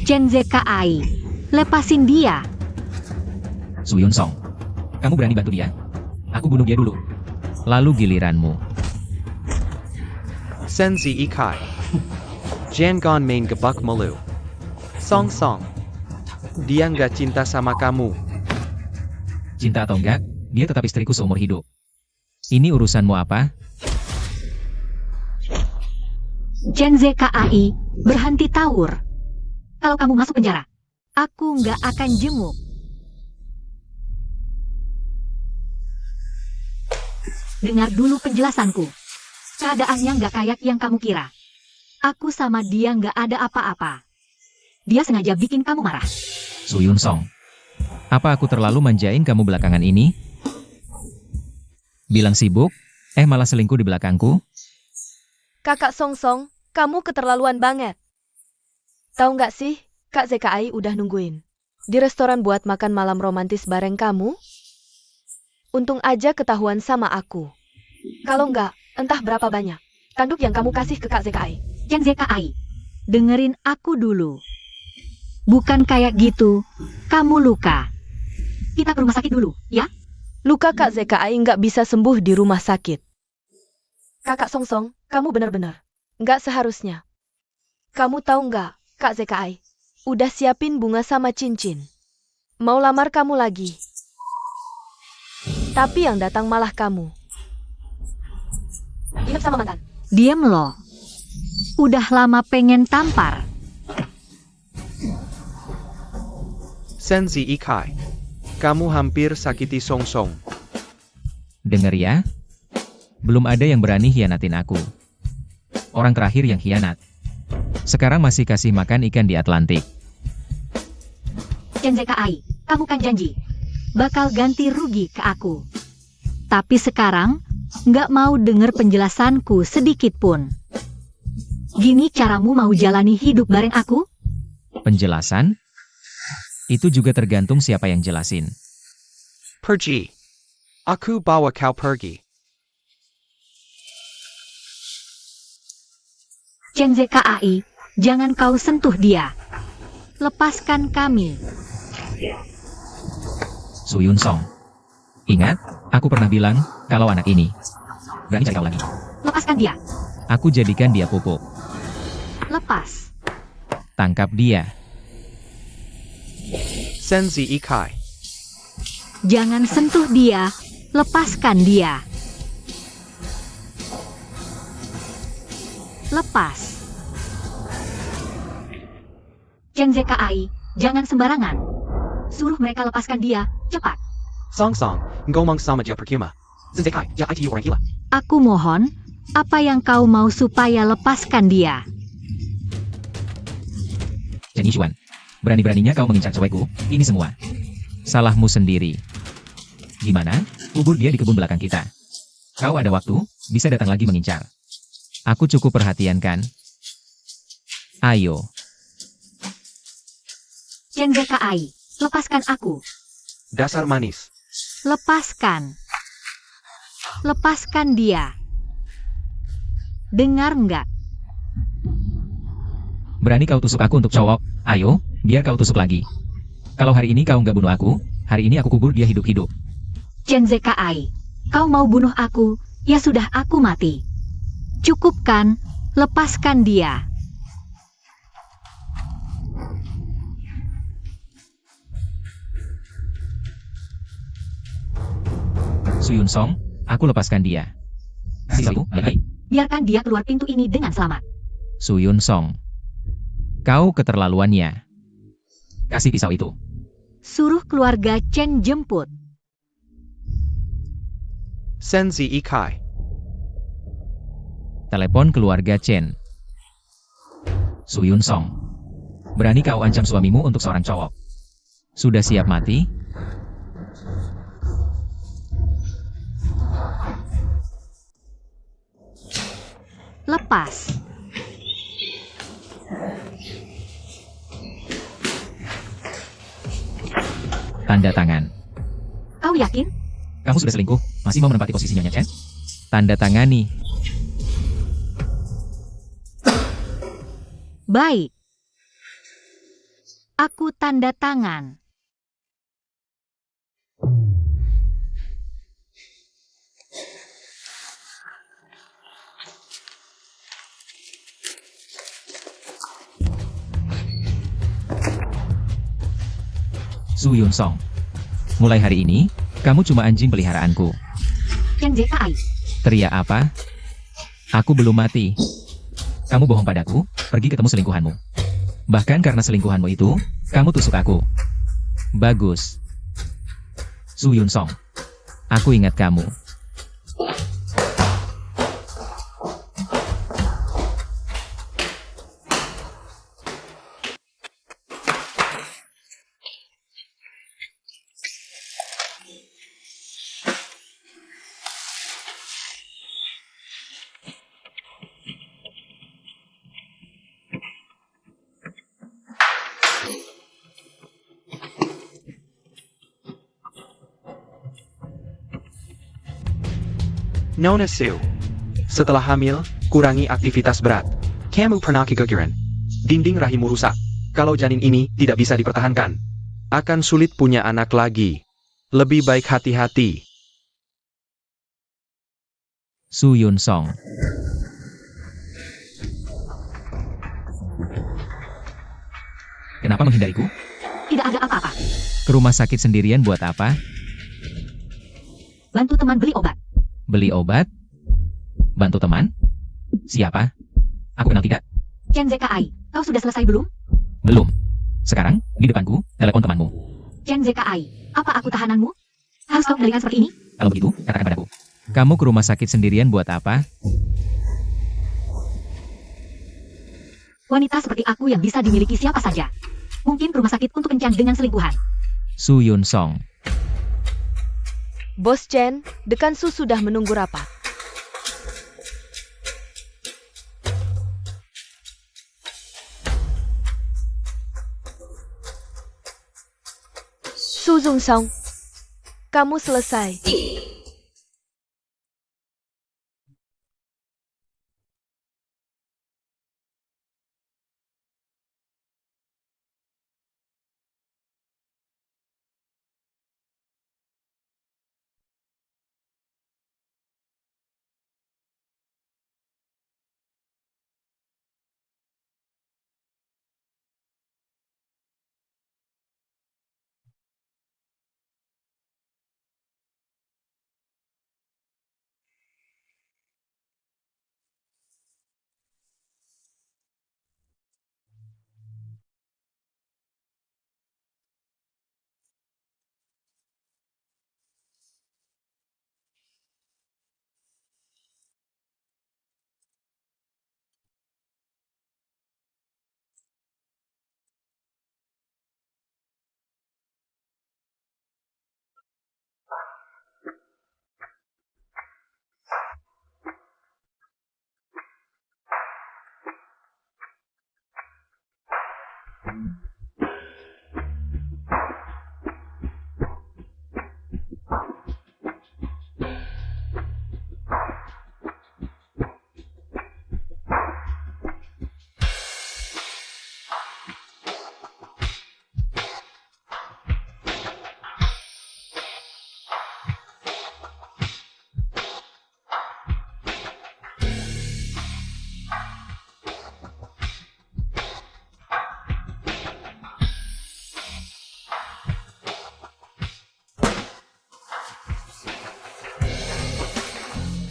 Chen ZKI, lepasin dia. Suyun Song. Kamu berani bantu dia? Aku bunuh dia dulu. Lalu giliranmu. Senzi Ikai. Jangan main gebak melu. Song Song. Dia nggak cinta sama kamu. Cinta atau enggak, dia tetap istriku seumur hidup. Ini urusanmu apa? Chen ZKI, berhenti tawur. Kalau kamu masuk penjara, aku nggak akan jenguk. Dengar dulu penjelasanku. Keadaannya nggak kayak yang kamu kira. Aku sama dia nggak ada apa-apa. Dia sengaja bikin kamu marah. Suyun Song. Apa aku terlalu manjain kamu belakangan ini? Bilang sibuk, malah selingkuh di belakangku? Kakak Song Song, kamu keterlaluan banget. Tahu nggak sih, Kak ZKI udah nungguin di restoran buat makan malam romantis bareng kamu. Untung aja ketahuan sama aku. Kalau nggak, entah berapa banyak tanduk yang kamu kasih ke Kak ZKI. Chen ZKI, dengerin aku dulu. Bukan kayak gitu, kamu luka. Kita ke rumah sakit dulu, ya? Luka Kak ZKI nggak bisa sembuh di rumah sakit. Kakak Song Song, kamu benar-benar nggak seharusnya. Kamu tahu nggak, Kak ZKI udah siapin bunga sama cincin. Mau lamar kamu lagi. Tapi yang datang malah kamu. Ingat sama mantan. Diem loh. Udah lama pengen tampar. Senzi Ikai. Kamu hampir sakiti Song Song. Dengar ya. Belum ada yang berani hianatin aku. Orang terakhir yang hianat. Sekarang masih kasih makan ikan di Atlantik. Chen ZKI, kamu kan janji bakal ganti rugi ke aku. Tapi sekarang nggak mau denger penjelasanku sedikit pun. Gini caramu mau jalani hidup bareng aku? Penjelasan? Itu juga tergantung siapa yang jelasin. Pergi. Aku bawa kau pergi. Chen Zkai, jangan kau sentuh dia. Lepaskan kami. Su Yun Song. Ingat, aku pernah bilang, kalau anak ini berani cari kau lagi, Lepaskan dia. aku jadikan dia pupuk. Lepas. Tangkap dia. Senzi Ikai. Jangan sentuh dia. Lepaskan dia. Lepas. Chen Zkai, jangan sembarangan. Suruh mereka lepaskan dia, cepat. Song Song, ngomong sama dia percuma. Senzekai, dia IT orang gila. Aku mohon, apa yang kau mau supaya lepaskan dia? Chen Yishuan, berani-beraninya kau mengincar cewekku, ini semua salahmu sendiri. Gimana? Kubur dia di kebun belakang kita. Kau ada waktu, bisa datang lagi mengincar. Aku cukup perhatian kan? Ayo, Chen Zkai, lepaskan aku. Dasar manis. Lepaskan. Lepaskan dia. Dengar nggak? berani kau tusuk aku untuk cowok? Ayo, biar kau tusuk lagi. Kalau hari ini kau nggak bunuh aku, hari ini aku kubur dia hidup-hidup. Chen Zkai, kau mau bunuh aku? Ya sudah, aku mati. Cukup kan? Lepaskan dia. Su Yun Song, aku lepaskan dia. Kasih aku, baik-baik. Biarkan dia keluar pintu ini dengan selamat. Su Yun Song, kau keterlaluannya. Kasih pisau itu. Suruh keluarga Chen jemput. Senzi Ikai. Telepon keluarga Chen. Su Yun Song, berani kau ancam suamimu untuk seorang cowok? Sudah siap mati? Lepas. Tanda tangan. Kau yakin? Kamu sudah selingkuh, masih mau menempati posisi Nyonya Chen? Tanda tangani. Baik. Aku tanda tangan. Su Yun Song, mulai hari ini, kamu cuma anjing peliharaanku. Chen Zkai, Teriak apa? Aku belum mati. Kamu bohong padaku, pergi ketemu selingkuhanmu. Bahkan karena selingkuhanmu itu, kamu tusuk aku. Bagus. Su Yun Song, aku ingat kamu. Nona Su. Setelah hamil, kurangi aktivitas berat. Kamu pernah keguguran. Dinding rahimmu rusak. Kalau janin ini tidak bisa dipertahankan, Akan sulit punya anak lagi. Lebih baik hati-hati. Su Yun Song. Kenapa menghindariku? tidak ada apa-apa. Ke rumah sakit sendirian buat apa? Bantu teman beli obat. Beli obat? Bantu teman? Siapa? Aku kenal tidak? Chen Zkai, kau sudah selesai belum? Belum. Sekarang, di depanku, telepon temanmu. Chen Zkai, apa aku tahananmu? Harus kau kendalikan seperti ini? Kalau begitu, katakan padaku. Kamu ke rumah sakit sendirian buat apa? Wanita seperti aku yang bisa dimiliki siapa saja. Mungkin rumah sakit untuk kencan dengan selingkuhan. Su Yun Song. Bos Chen, Dekan Su sudah menunggu rapat. Su Zung Song, kamu selesai.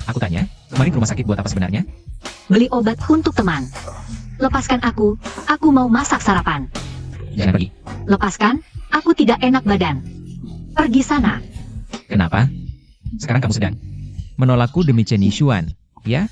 Aku tanya, kemarin ke rumah sakit buat apa sebenarnya? Beli obat untuk teman. Lepaskan aku mau masak sarapan. Jangan pergi. Lepaskan, aku tidak enak badan. Pergi sana. Kenapa? Sekarang kamu sedang menolakku demi Chen Yishuan, ya?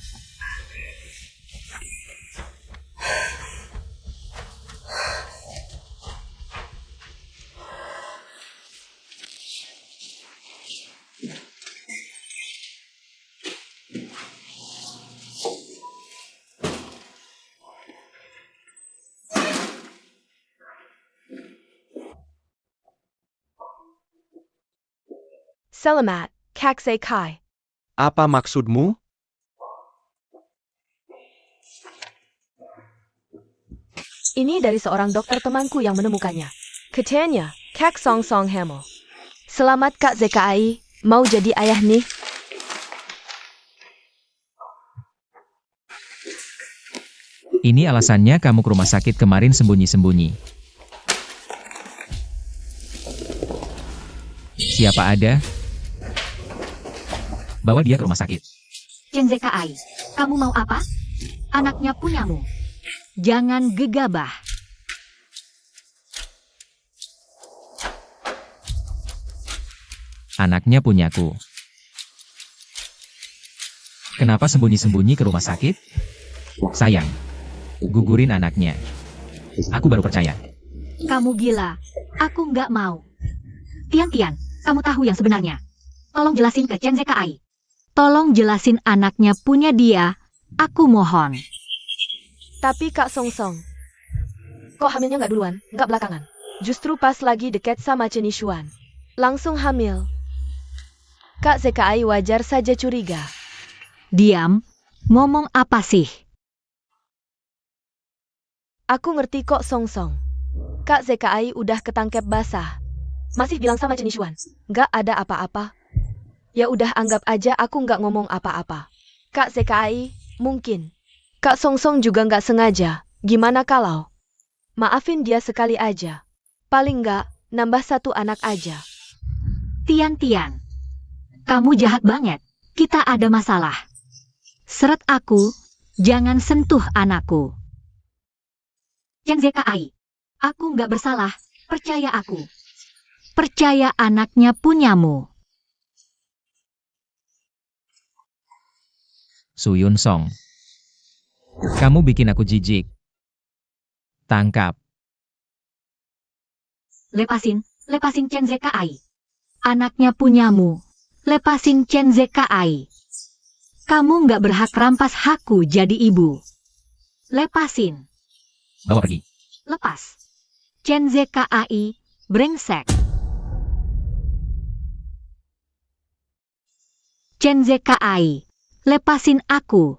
Selamat, Kak Zekai. Apa maksudmu? Ini dari seorang dokter temanku yang menemukannya. Katanya, Kak Song Song hamil. Selamat Kak Zekai, mau jadi ayah nih. Ini alasannya kamu ke rumah sakit kemarin sembunyi-sembunyi. Siapa ada? Bawa dia ke rumah sakit. Chen Zekai, kamu mau apa? Anaknya punyamu. Jangan gegabah. Anaknya punyaku. Kenapa sembunyi-sembunyi ke rumah sakit? Sayang, gugurin anaknya. Aku baru percaya. Kamu gila. Aku nggak mau. Tian, kamu tahu yang sebenarnya. Tolong jelasin ke Chen Zekai. Tolong jelasin anaknya punya dia. Aku mohon. Tapi Kak Song Song, kok hamilnya nggak duluan, nggak belakangan? Justru pas lagi deket sama Chen Yishuan. Langsung hamil. Kak Zekai wajar saja curiga. Diam. Ngomong apa sih? Aku ngerti kok Song Song. Kak Zekai udah ketangkep basah. Masih bilang sama Chen Yishuan, nggak ada apa-apa. Ya udah anggap aja aku nggak ngomong apa-apa. Kak Zekai, mungkin. Kak Song Song juga nggak sengaja. Gimana kalau? Maafin dia sekali aja. Paling nggak, nambah satu anak aja. Tian, kamu jahat banget. Kita ada masalah. Seret aku, jangan sentuh anakku. Chen Zekai, aku nggak bersalah. Percaya aku. Percaya anaknya punyamu. Su Yun Song. Kamu bikin aku jijik. Tangkap. Lepasin Chen Zekai. Anaknya punyamu. Lepasin Chen Zekai. Kamu nggak berhak rampas hakku jadi ibu. Lepasin. Bawa pergi. Lepas. Chen Zekai, brengsek. Chen Zekai, lepasin aku.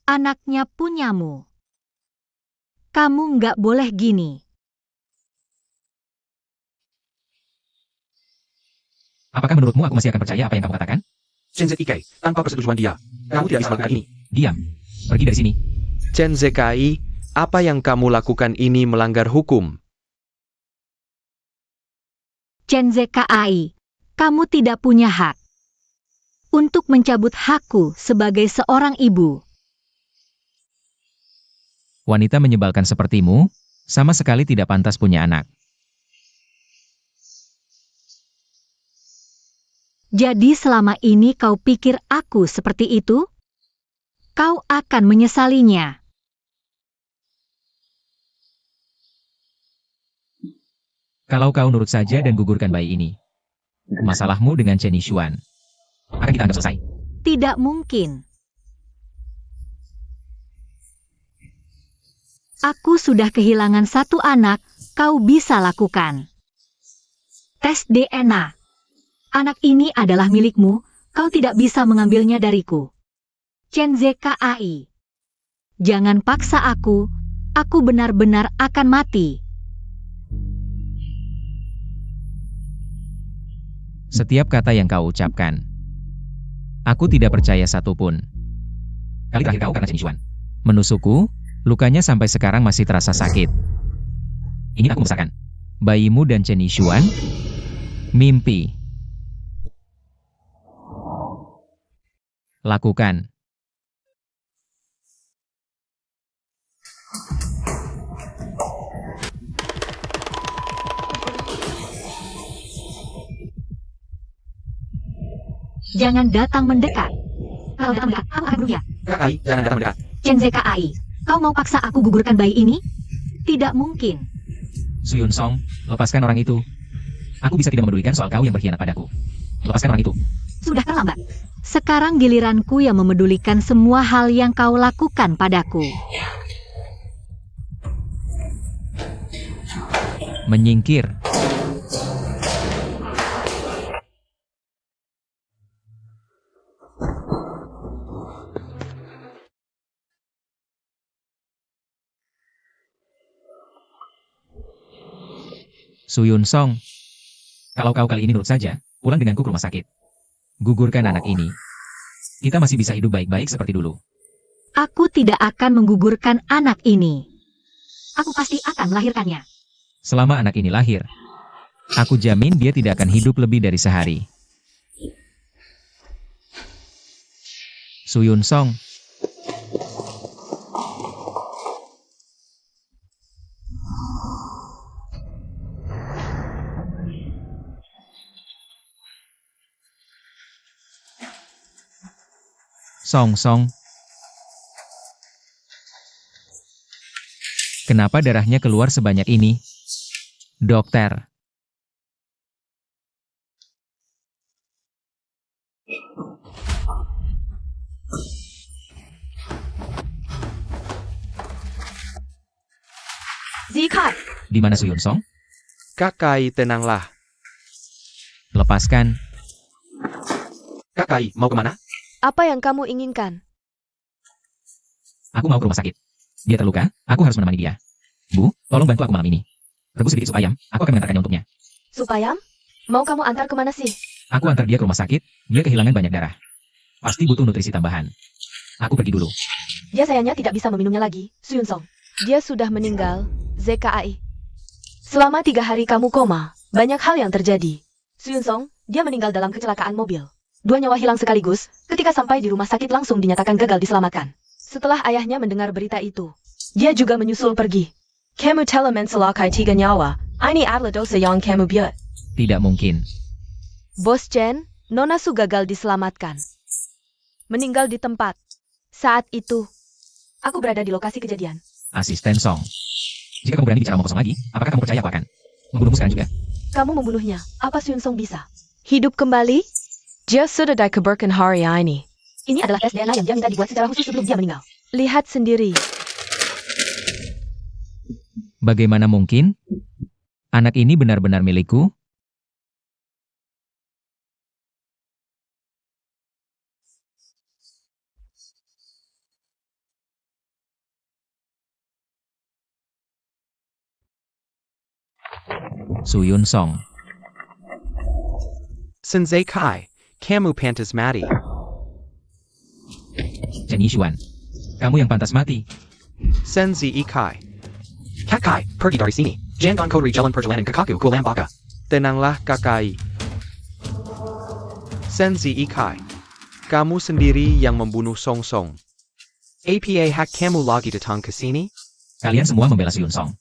Anaknya punyamu. Kamu nggak boleh gini. Apakah menurutmu aku masih akan percaya apa yang kamu katakan? Chen Zekai, tanpa persetujuan dia, kamu tidak bisa melakukan ini. Diam. Pergi dari sini. Chen Zekai, apa yang kamu lakukan ini melanggar hukum. Chen Zekai, kamu tidak punya hak untuk mencabut hakku sebagai seorang ibu. Wanita menyebalkan sepertimu, sama sekali tidak pantas punya anak. Jadi selama ini kau pikir aku seperti itu? Kau akan menyesalinya. Kalau kau nurut saja dan gugurkan bayi ini, masalahmu dengan Chen Yishuan akan kita anggap selesai. Tidak mungkin. Aku sudah kehilangan satu anak, kau bisa lakukan. Tes DNA. Anak ini adalah milikmu, kau tidak bisa mengambilnya dariku. Chen Zekai. Jangan paksa aku benar-benar akan mati. Setiap kata yang kau ucapkan, aku tidak percaya satupun. Kali terakhir kau karena Chen Yishuan menusukku, lukanya sampai sekarang masih terasa sakit. Ingin aku membesarkan bayimu dan Chen Yishuan? Mimpi. Lakukan. Jangan datang mendekat. Kalau datang mendekat, aku akan bunuh dia. Kakai, jangan datang mendekat. Chen Zekai, kau mau paksa aku gugurkan bayi ini? Tidak mungkin. Suyun Song, lepaskan orang itu. Aku bisa tidak memedulikan soal kau yang berkhianat padaku. Lepaskan orang itu. Sudah terlambat. Sekarang giliranku yang memedulikan semua hal yang kau lakukan padaku. Menyingkir. Suyun Song, kalau kau kali ini nurut saja, pulang denganku ke rumah sakit. Gugurkan anak ini. Kita masih bisa hidup baik-baik seperti dulu. Aku tidak akan menggugurkan anak ini. Aku pasti akan melahirkannya. Selama anak ini lahir, aku jamin dia tidak akan hidup lebih dari sehari. Suyun Song. Song Song. Kenapa darahnya keluar sebanyak ini? Dokter. Zikai, Di mana Suyun Song? Kakai, tenanglah. Lepaskan. Kakai, mau kemana? apa yang kamu inginkan? Aku mau ke rumah sakit. Dia terluka, aku harus menemani dia. Bu, tolong bantu aku malam ini. Rebus sedikit sup ayam, aku akan mengantarkannya untuknya. Sup ayam? Mau kamu antar kemana sih? Aku antar dia ke rumah sakit, dia kehilangan banyak darah. Pasti butuh nutrisi tambahan. Aku pergi dulu. Dia sayangnya tidak bisa meminumnya lagi, Suyun Song. Dia sudah meninggal, ZKAI. Selama 3 hari kamu koma, banyak hal yang terjadi. Suyun Song, dia meninggal dalam kecelakaan mobil. 2 nyawa hilang sekaligus, ketika sampai di rumah sakit langsung dinyatakan gagal diselamatkan. Setelah ayahnya mendengar berita itu, dia juga menyusul pergi. Kamu telah mencelakai 3 nyawa, ini adalah dosa yang kamu buat. Tidak mungkin. Bos Chen, Nona Su gagal diselamatkan. Meninggal di tempat. Saat itu, aku berada di lokasi kejadian. Asisten Song. Jika kamu berani bicara omong kosong lagi, apakah kamu percaya aku akan membunuhmu sekarang juga? Kamu membunuhnya, apa Suyun Song bisa? Hidup kembali? Dia sudah dikeburkan hari ini. Ini adalah tes DNA yang dia minta dibuat secara khusus sebelum dia meninggal. Lihat sendiri. Bagaimana mungkin? Anak ini benar-benar milikku? Suyun Song. Sensei Kai, kamu pantas mati. Chen Yishuan. Kamu yang pantas mati. Senzi Ikai. Kakai, pergi dari sini. Jangan kau jalan perjalanan kakaku ke Lambaka. Tenanglah Kakai. Senzi Ikai. Kamu sendiri yang membunuh Song Song. Apa hak kamu lagi datang ke sini? Kalian semua membela Suyun Song.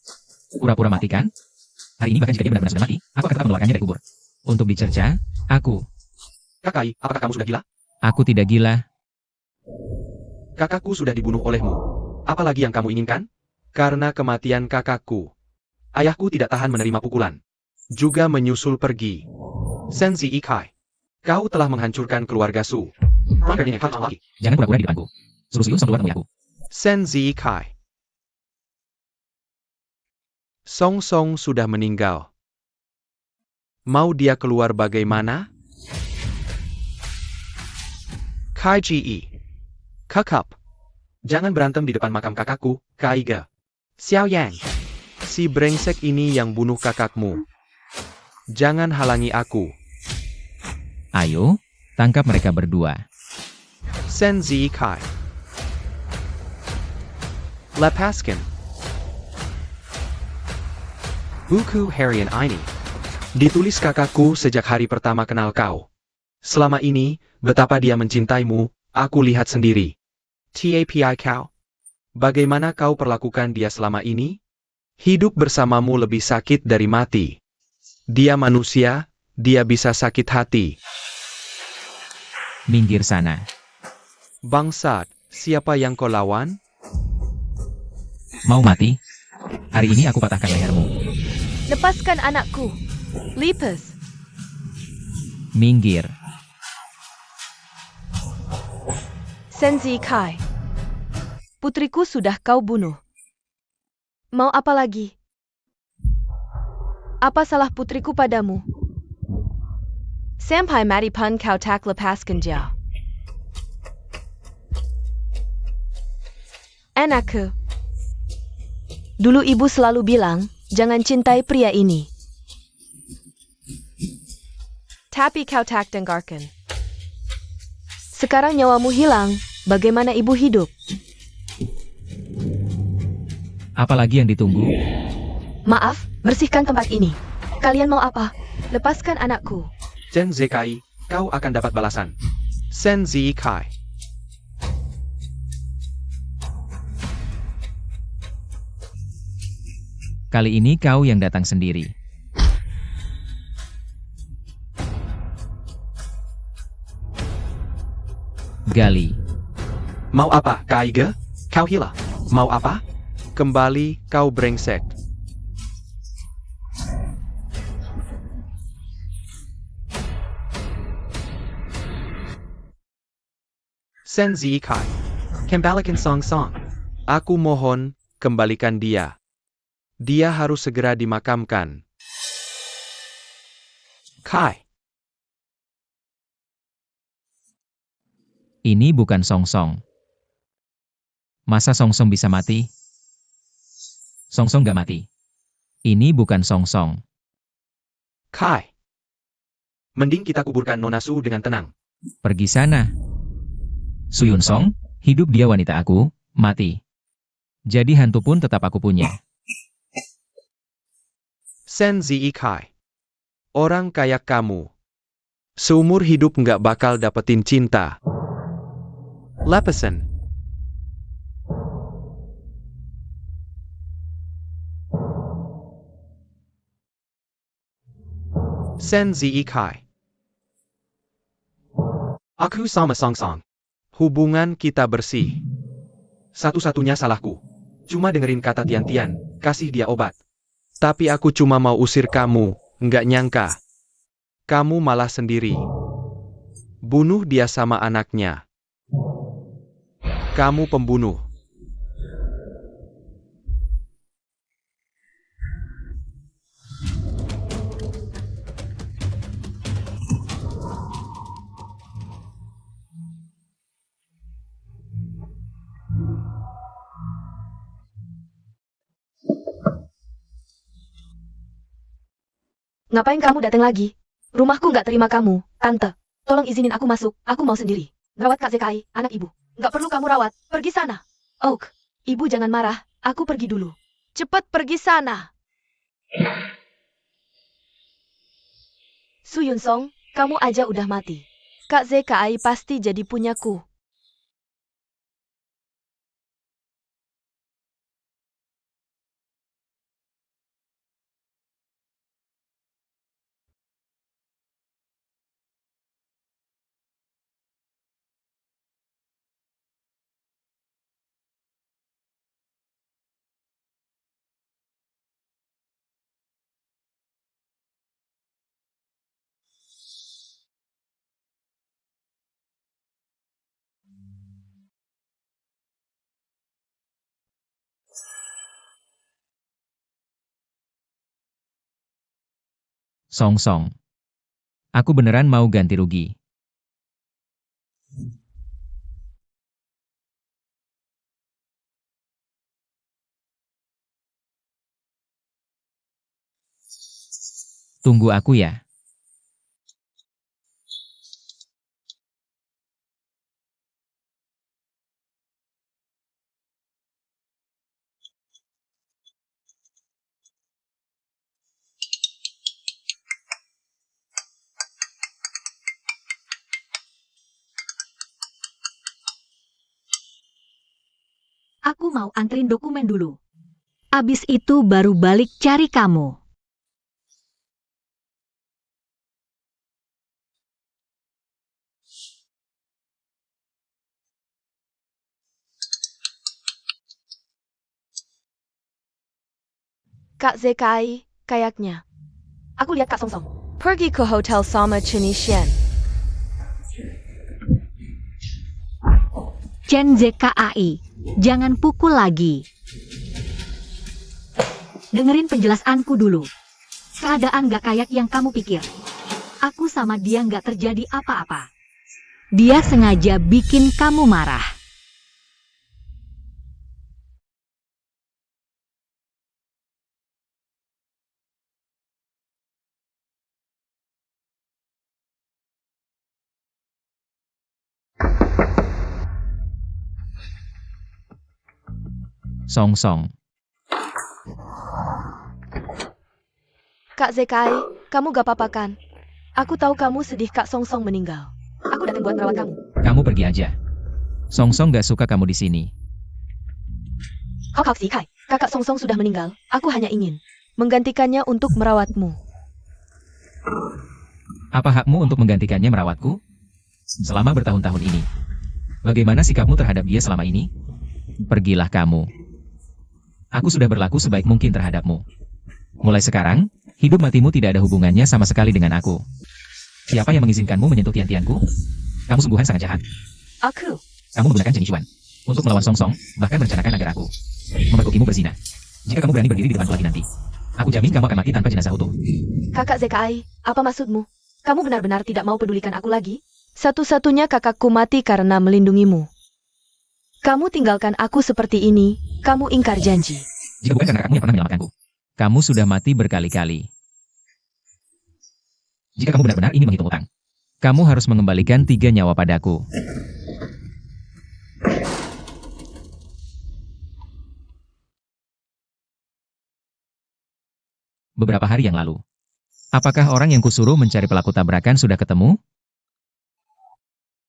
Pura-pura mati kan? Hari ini bahkan jika dia benar-benar sudah mati, aku akan tetap mengeluarkannya dari kubur. Untuk dicerca, aku. Kakai, apakah kamu sudah gila? Aku tidak gila. Kakakku sudah dibunuh olehmu. Apalagi yang kamu inginkan? Karena kematian kakakku. Ayahku tidak tahan menerima pukulan. Juga menyusul pergi. Senzi Ikai. Kau telah menghancurkan keluarga Su. Pelanggar ini kau lagi. Jangan pura-pura di depanku. Suruh Suyun Song keluar temui aku. Senzi Ikai. Song Song sudah meninggal. Mau dia keluar bagaimana? Kai Ji. Kakap. Jangan berantem di depan makam kakakku, Kaiga. Xiao Yang. Si brengsek ini yang bunuh kakakmu. Jangan halangi aku. Ayo, tangkap mereka berdua. Senzi Kai. Lepaskan. Buku harian ini. Ditulis kakakku sejak hari pertama kenal kau. Selama ini, betapa dia mencintaimu, aku lihat sendiri. Tapi kau. Bagaimana kau perlakukan dia selama ini? Hidup bersamamu lebih sakit dari mati. Dia manusia, dia bisa sakit hati. Minggir sana. Bangsat, siapa yang kau lawan? Mau mati? Hari ini aku patahkan lehermu. Lepaskan anakku. Lepus. Minggir. Senzi Kai. Putriku sudah kau bunuh. Mau apa lagi? Apa salah putriku padamu? Sampai mati pun kau tak lepaskan dia. Anakku. Dulu ibu selalu bilang, jangan cintai pria ini. Tapi kau tak dengarkan. Sekarang nyawamu hilang, bagaimana ibu hidup? Apalagi yang ditunggu? Maaf, bersihkan tempat ini. Kalian mau apa? Lepaskan anakku. Chen Zekai, kau akan dapat balasan. Senzi Kai. Kali ini kau yang datang sendiri. Gali. Mau apa, Kaiga? Kau hila. Mau apa? Kembali, kau brengsek. Senzi Kai. Kembalikan Song Song. Aku mohon, kembalikan dia. Dia harus segera dimakamkan. Kai. Ini bukan Song Song. Masa Song Song bisa mati? Song Song gak mati. Ini bukan Song Song. Kai. Mending kita kuburkan Nona Su dengan tenang. Pergi sana. Suyun Song, hidup dia wanita aku, mati. Jadi hantu pun tetap aku punya. Senzi Kai. Orang kayak kamu. Seumur hidup nggak bakal dapetin cinta. Lepasan. Senzi Kai. Aku sama Song Song. Hubungan kita bersih. Satu-satunya salahku. Cuma dengerin kata Tian-Tian, kasih dia obat. Tapi aku cuma mau usir kamu, nggak nyangka. Kamu malah sendiri. Bunuh dia sama anaknya. Kamu pembunuh. Ngapain kamu datang lagi? Rumahku nggak terima kamu, Tante. Tolong izinin aku masuk, aku mau sendiri. Rawat Kak Zekai, anak ibu. Nggak perlu kamu rawat, pergi sana. Oak, ibu jangan marah, aku pergi dulu. Cepat pergi sana. Su Yun Song, kamu aja udah mati. Kak Zekai pasti jadi punyaku. Song Song. Aku beneran mau ganti rugi. Tunggu aku ya. Aku mau antrin dokumen dulu. Abis itu baru balik cari kamu. Kak Zekai, kayaknya. Aku lihat Kak Song Song. Pergi ke hotel sama Cheni Shen. Chen ZKAI, jangan pukul lagi. Dengerin penjelasanku dulu. Keadaan gak kayak yang kamu pikir. Aku sama dia gak terjadi apa-apa. Dia sengaja bikin kamu marah. Song Song. Kak Zekai, kamu gak apa-apa kan? Aku tahu kamu sedih Kak Song Song meninggal. Aku datang buat merawat kamu. Kamu pergi aja. Song Song gak suka kamu di sini. Hok Hok Zikai, kakak Song Song sudah meninggal. Aku hanya ingin menggantikannya untuk merawatmu. Apa hakmu untuk menggantikannya merawatku? Selama bertahun-tahun ini. Bagaimana sikapmu terhadap dia selama ini? Pergilah kamu. Aku sudah berlaku sebaik mungkin terhadapmu. Mulai sekarang, hidup matimu tidak ada hubungannya sama sekali dengan aku. Siapa yang mengizinkanmu menyentuh tian-tianku? Kamu sungguhan sangat jahat. Aku. Kamu menggunakan Chen Yixuan untuk melawan Song Song, bahkan merencanakan agar aku memergokimu berzina. Jika kamu berani berdiri di depanku lagi nanti, aku jamin kamu akan mati tanpa jenazah utuh. Kakak Zekai, apa maksudmu? Kamu benar-benar tidak mau pedulikan aku lagi? Satu-satunya kakakku mati karena melindungimu. Kamu tinggalkan aku seperti ini, kamu ingkar janji. Jika bukan karena kamu yang pernah menyelamatkanku, kamu sudah mati berkali-kali. Jika kamu benar-benar ingin menghitung utang, kamu harus mengembalikan 3 nyawa padaku. Beberapa hari yang lalu. Apakah orang yang kusuruh mencari pelaku tabrakan sudah ketemu?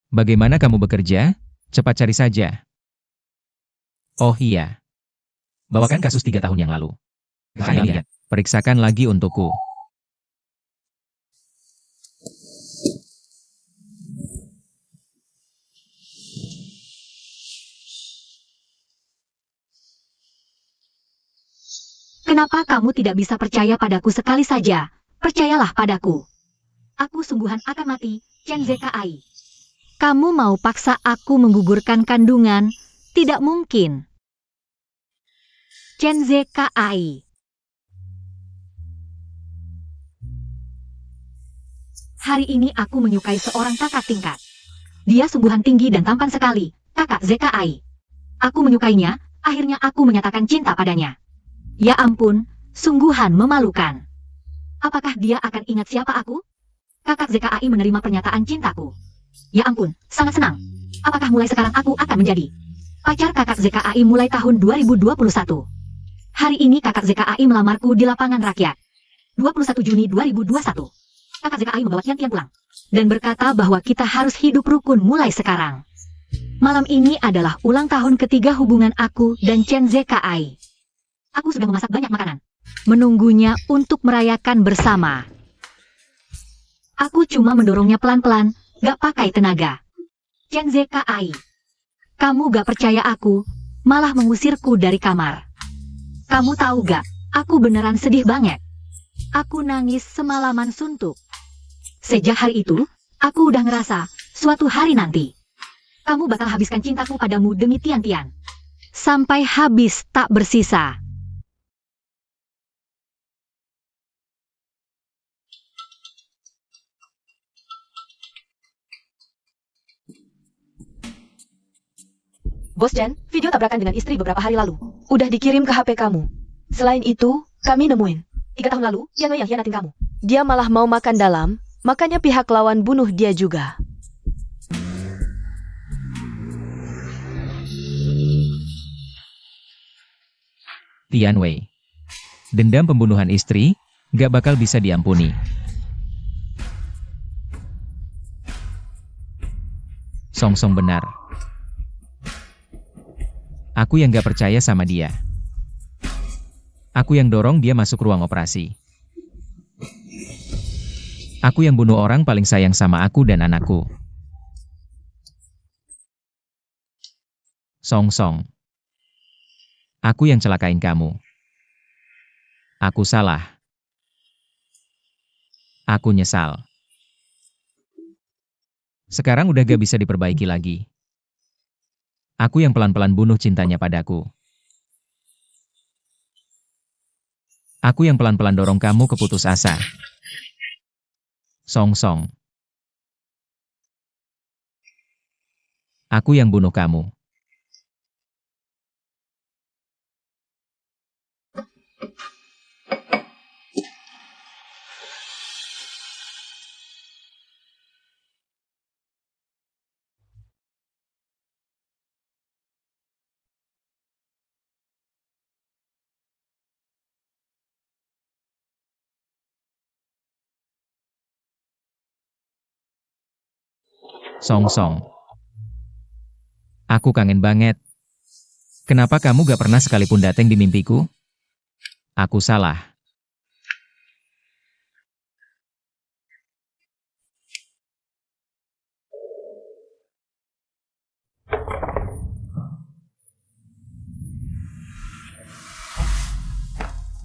Bagaimana kamu bekerja? Cepat cari saja. Oh iya. Bawakan kasus 3 tahun yang lalu. Saya lihat. Periksakan lagi untukku. Kenapa kamu tidak bisa percaya padaku sekali saja? Percayalah padaku. Aku sungguhan akan mati, Chen ZKAI. Kamu mau paksa aku menggugurkan kandungan? Tidak mungkin. Chen ZKAI. Hari ini aku menyukai seorang kakak tingkat. Dia sungguhan tinggi dan tampan sekali, kakak ZKAI. Aku menyukainya, akhirnya aku menyatakan cinta padanya. Ya ampun, sungguhan memalukan. Apakah dia akan ingat siapa aku? Kakak ZKAI menerima pernyataan cintaku. Ya ampun, sangat senang. Apakah mulai sekarang aku akan menjadi pacar kakak ZKAI mulai tahun 2021? Hari ini kakak ZKAI melamarku di lapangan rakyat. 21 Juni 2021. Kakak ZKAI membawa Tian Tian pulang dan berkata bahwa kita harus hidup rukun mulai sekarang. Malam ini adalah ulang tahun ketiga hubungan aku dan Chen ZKAI. Aku sudah memasak banyak makanan, menunggunya untuk merayakan bersama. Aku cuma mendorongnya pelan-pelan, gak pakai tenaga. Chen ZKAI, kamu gak percaya aku, malah mengusirku dari kamar. Kamu tahu gak, aku beneran sedih banget. Aku nangis semalaman suntuk. Sejak hari itu, aku udah ngerasa, suatu hari nanti, kamu bakal habiskan cintaku padamu demi Tian Tian. Sampai habis tak bersisa. Bos Chen, video tabrakan dengan istri beberapa hari lalu. Udah dikirim ke HP kamu. Selain itu, kami nemuin. 3 tahun lalu, Tian Wei yang hianatin kamu. Dia malah mau makan dalam, makanya pihak lawan bunuh dia juga. Tian Wei. Dendam pembunuhan istri, gak bakal bisa diampuni. Song Song benar. Aku yang gak percaya sama dia. Aku yang dorong dia masuk ruang operasi. Aku yang bunuh orang paling sayang sama aku dan anakku. Song Song. Aku yang celakain kamu. Aku salah. Aku nyesal. Sekarang udah gak bisa diperbaiki lagi. Aku yang pelan-pelan bunuh cintanya padaku. Aku yang pelan-pelan dorong kamu ke putus asa. Song Song. Aku yang bunuh kamu. Song Song. Aku kangen banget. Kenapa kamu gak pernah sekalipun datang di mimpiku? Aku salah.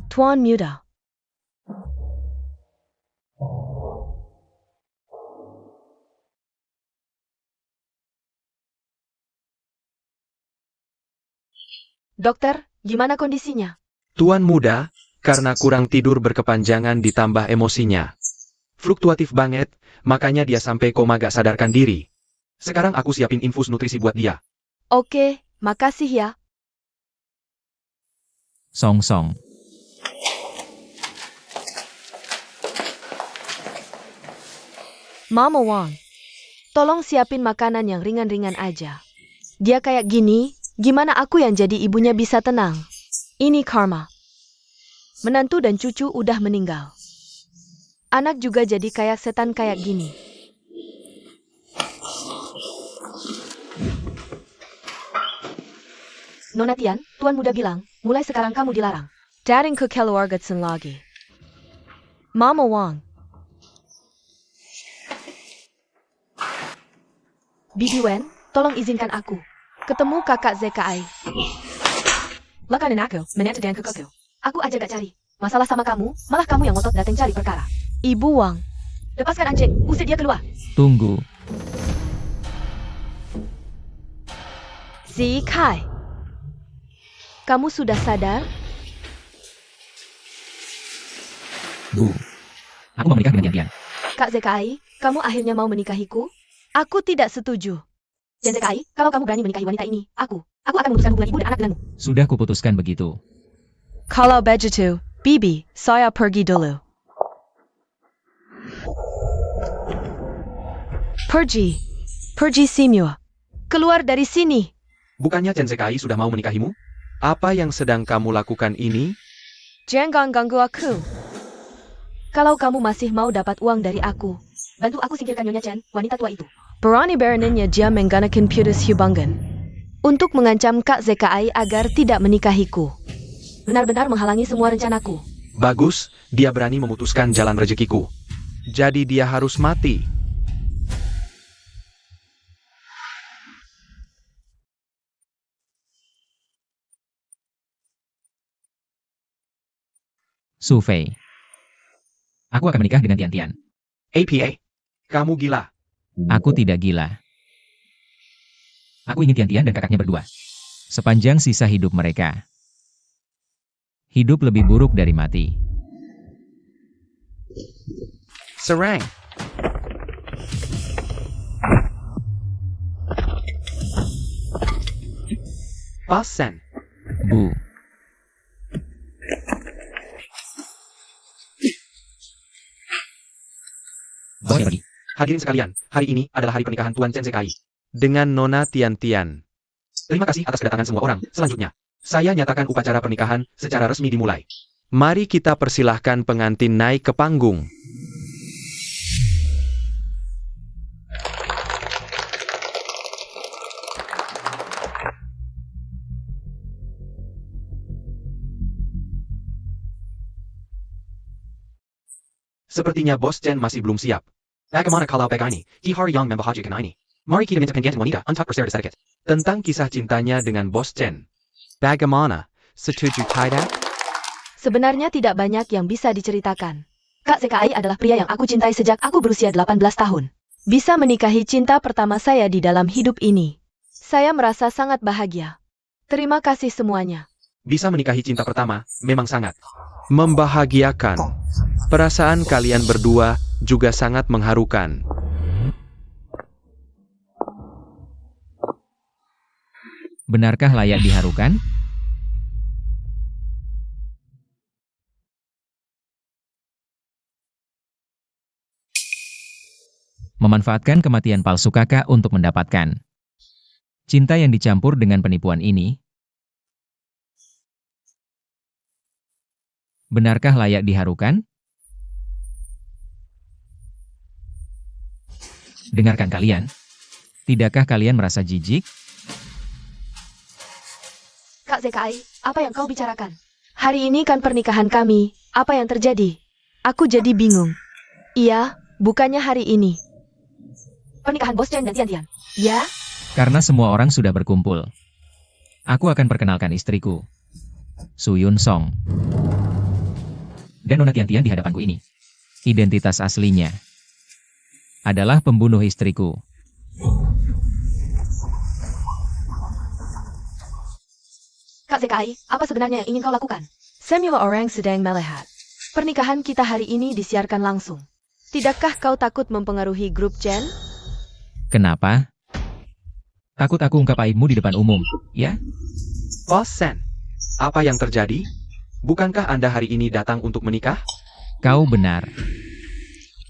Tuan Muda. Dokter, gimana kondisinya? Tuan muda, karena kurang tidur berkepanjangan ditambah emosinya. Fluktuatif banget, makanya dia sampai koma gak sadarkan diri. Sekarang aku siapin infus nutrisi buat dia. Oke, makasih ya. Song Song. Mama Wang, tolong siapin makanan yang ringan-ringan aja. Dia kayak gini, gimana aku yang jadi ibunya bisa tenang? Ini karma. Menantu dan cucu udah meninggal. Anak juga jadi kayak setan kayak gini. Nona Tian, Tuan Muda bilang, mulai sekarang kamu dilarang dating ke keluarga Chen lagi. Mama Wang. Bibi Wen, tolong izinkan aku ketemu kakak ZKAI. Lakanin aku, menantu dan kekekku. Aku aja gak cari masalah sama kamu, malah kamu yang ngotot datang cari perkara. Ibu Wang. Lepaskan anjing, usir dia keluar. Tunggu. Zikai. Kamu sudah sadar? Bu. Aku mau menikah dengan Tian Tian. Kak ZKAI, kamu akhirnya mau menikahiku? Aku tidak setuju. Dan ZKAI, kalau kamu berani menikahi wanita ini, aku akan memutuskan hubungan ibu dan anak denganmu. Sudah kuputuskan begitu. Kalau begitu, Bibi, saya pergi dulu. Pergi. Pergi Simua. Keluar dari sini. Bukannya Chen Zekai sudah mau menikahimu? Apa yang sedang kamu lakukan ini? Jangan ganggu aku. Kalau kamu masih mau dapat uang dari aku, bantu aku singkirkan Nyonya Chen, wanita tua itu. Berani beraninya dia menggunakan Pudus Hubangan untuk mengancam Kak Zekai agar tidak menikahiku. Benar-benar menghalangi semua rencanaku. Bagus, dia berani memutuskan jalan rezekiku. Jadi dia harus mati. Su Fei. Aku akan menikah dengan Tian Tian. APA. Kamu gila. Aku tidak gila. Aku ingin Tian Tian dan kakaknya berdua. Sepanjang sisa hidup mereka. Hidup lebih buruk dari mati. Serang. Pasen. Bu. Bawa pergi. Hadirin sekalian, hari ini adalah hari pernikahan Tuan Chen Zekai. Dengan Nona Tian Tian. Terima kasih atas kedatangan semua orang. Selanjutnya, saya nyatakan upacara pernikahan secara resmi dimulai. Mari kita persilahkan pengantin naik ke panggung. Sepertinya Bos Chen masih belum siap. Bagaimana kalau peka ini, Ki-Hari yang membahagiakan ini? Mari kita minta pendidikan wanita untuk bersedikit sedikit. Tentang kisah cintanya dengan Bos Chen. Bagaimana? Setuju tidak? Sebenarnya tidak banyak yang bisa diceritakan. Kak Zekai adalah pria yang aku cintai sejak aku berusia 18 tahun. Bisa menikahi cinta pertama saya di dalam hidup ini. Saya merasa sangat bahagia. Terima kasih semuanya. Bisa menikahi cinta pertama, memang sangat. Membahagiakan. Perasaan kalian berdua juga sangat mengharukan. Benarkah layak diharukan? Memanfaatkan kematian palsu kakak untuk mendapatkan cinta yang dicampur dengan penipuan ini. Benarkah layak diharukan? Dengarkan kalian. Tidakkah kalian merasa jijik? Kak Zekai, apa yang kau bicarakan? Hari ini kan pernikahan kami, apa yang terjadi? Aku jadi bingung. Iya, bukannya hari ini. Pernikahan Bos Chen dan Tian Tian. Ya? Karena semua orang sudah berkumpul. Aku akan perkenalkan istriku. Su Yun Song. Dan Nona Tian Tian di hadapanku ini. Identitas aslinya adalah pembunuh istriku. Kak Zekai, apa sebenarnya yang ingin kau lakukan? Semua orang sedang melihat. Pernikahan kita hari ini disiarkan langsung. Tidakkah kau takut mempengaruhi grup Chen? Kenapa? Takut aku ungkap aibmu di depan umum, ya? Bos Chen, apa yang terjadi? Bukankah Anda hari ini datang untuk menikah? Kau benar.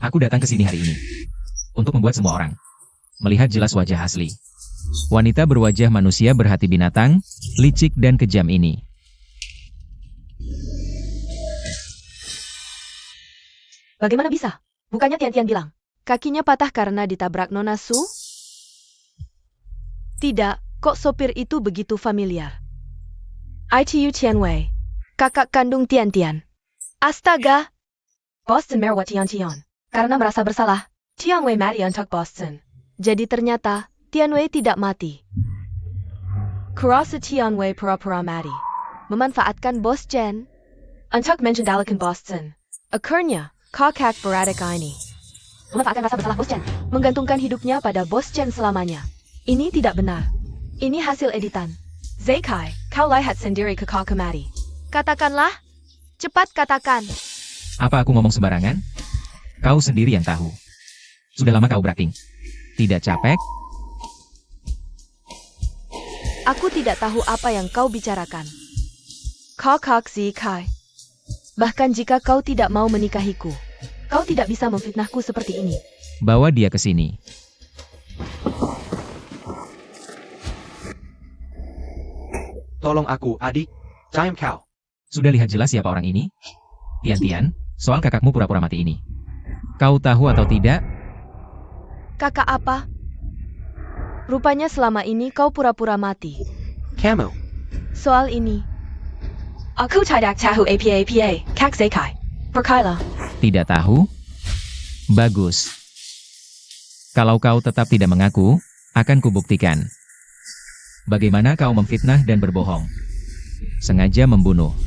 Aku datang ke sini hari ini untuk membuat semua orang melihat jelas wajah asli. Wanita berwajah manusia berhati binatang, licik dan kejam ini. Bagaimana bisa? Bukannya Tian Tian bilang, kakinya patah karena ditabrak Nona Su? Tidak, kok sopir itu begitu familiar. ITU Tianwei, kakak kandung Tian Tian. Astaga! Boston merawat Tian Tian. Karena merasa bersalah, Tianwei mati untuk Boston. Jadi ternyata, Tianwei tidak mati. Kurasa Tianwei pura-pura mati. Memanfaatkan Bos Chen untuk mengendalikan Boston. Akhirnya, kakak beradik ini memanfaatkan rasa bersalah Bos Chen, menggantungkan hidupnya pada Bos Chen selamanya. Ini tidak benar. Ini hasil editan. Zekai, kau lihat sendiri kakak mati. Katakanlah, cepat katakan. Apa aku ngomong sembarangan? Kau sendiri yang tahu. Sudah lama kau berakting. Tidak capek? Aku tidak tahu apa yang kau bicarakan. Kakak Zekai. Bahkan jika kau tidak mau menikahiku, Kau tidak bisa memfitnahku seperti ini. Bawa dia ke sini. Tolong aku, adik. Time kau. Sudah lihat jelas siapa orang ini? Tian-Tian, soal kakakmu pura-pura mati ini. Kau tahu atau tidak? Kakak apa? Rupanya selama ini kau pura-pura mati. Kamu. Soal ini. Aku tidak tahu apa-apa, Kak Zekai. Perkailah. Tidak tahu? Bagus. Kalau kau tetap tidak mengaku, akan kubuktikan. Bagaimana kau memfitnah dan berbohong? Sengaja membunuh.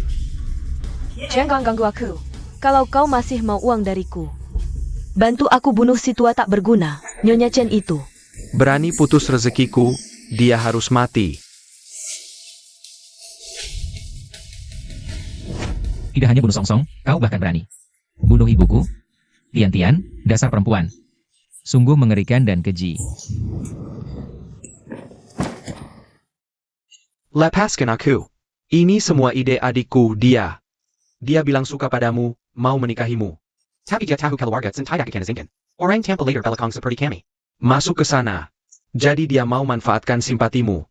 Jangan ganggu aku. Kalau kau masih mau uang dariku, bantu aku bunuh si tua tak berguna, Nyonya Chen itu. Berani putus rezekiku, dia harus mati. Tidak hanya bunuh Song Song, kau bahkan berani bunuh ibuku? Tian-Tian, dasar perempuan. Sungguh mengerikan dan keji. Lepaskan aku. Ini semua ide adikku, dia. Dia bilang suka padamu, mau menikahimu. Tapi dia tahu keluarga Chen tidak akan izinkan. Orang tanpa later belakang seperti kami. Masuk ke sana. Jadi dia mau manfaatkan simpatimu.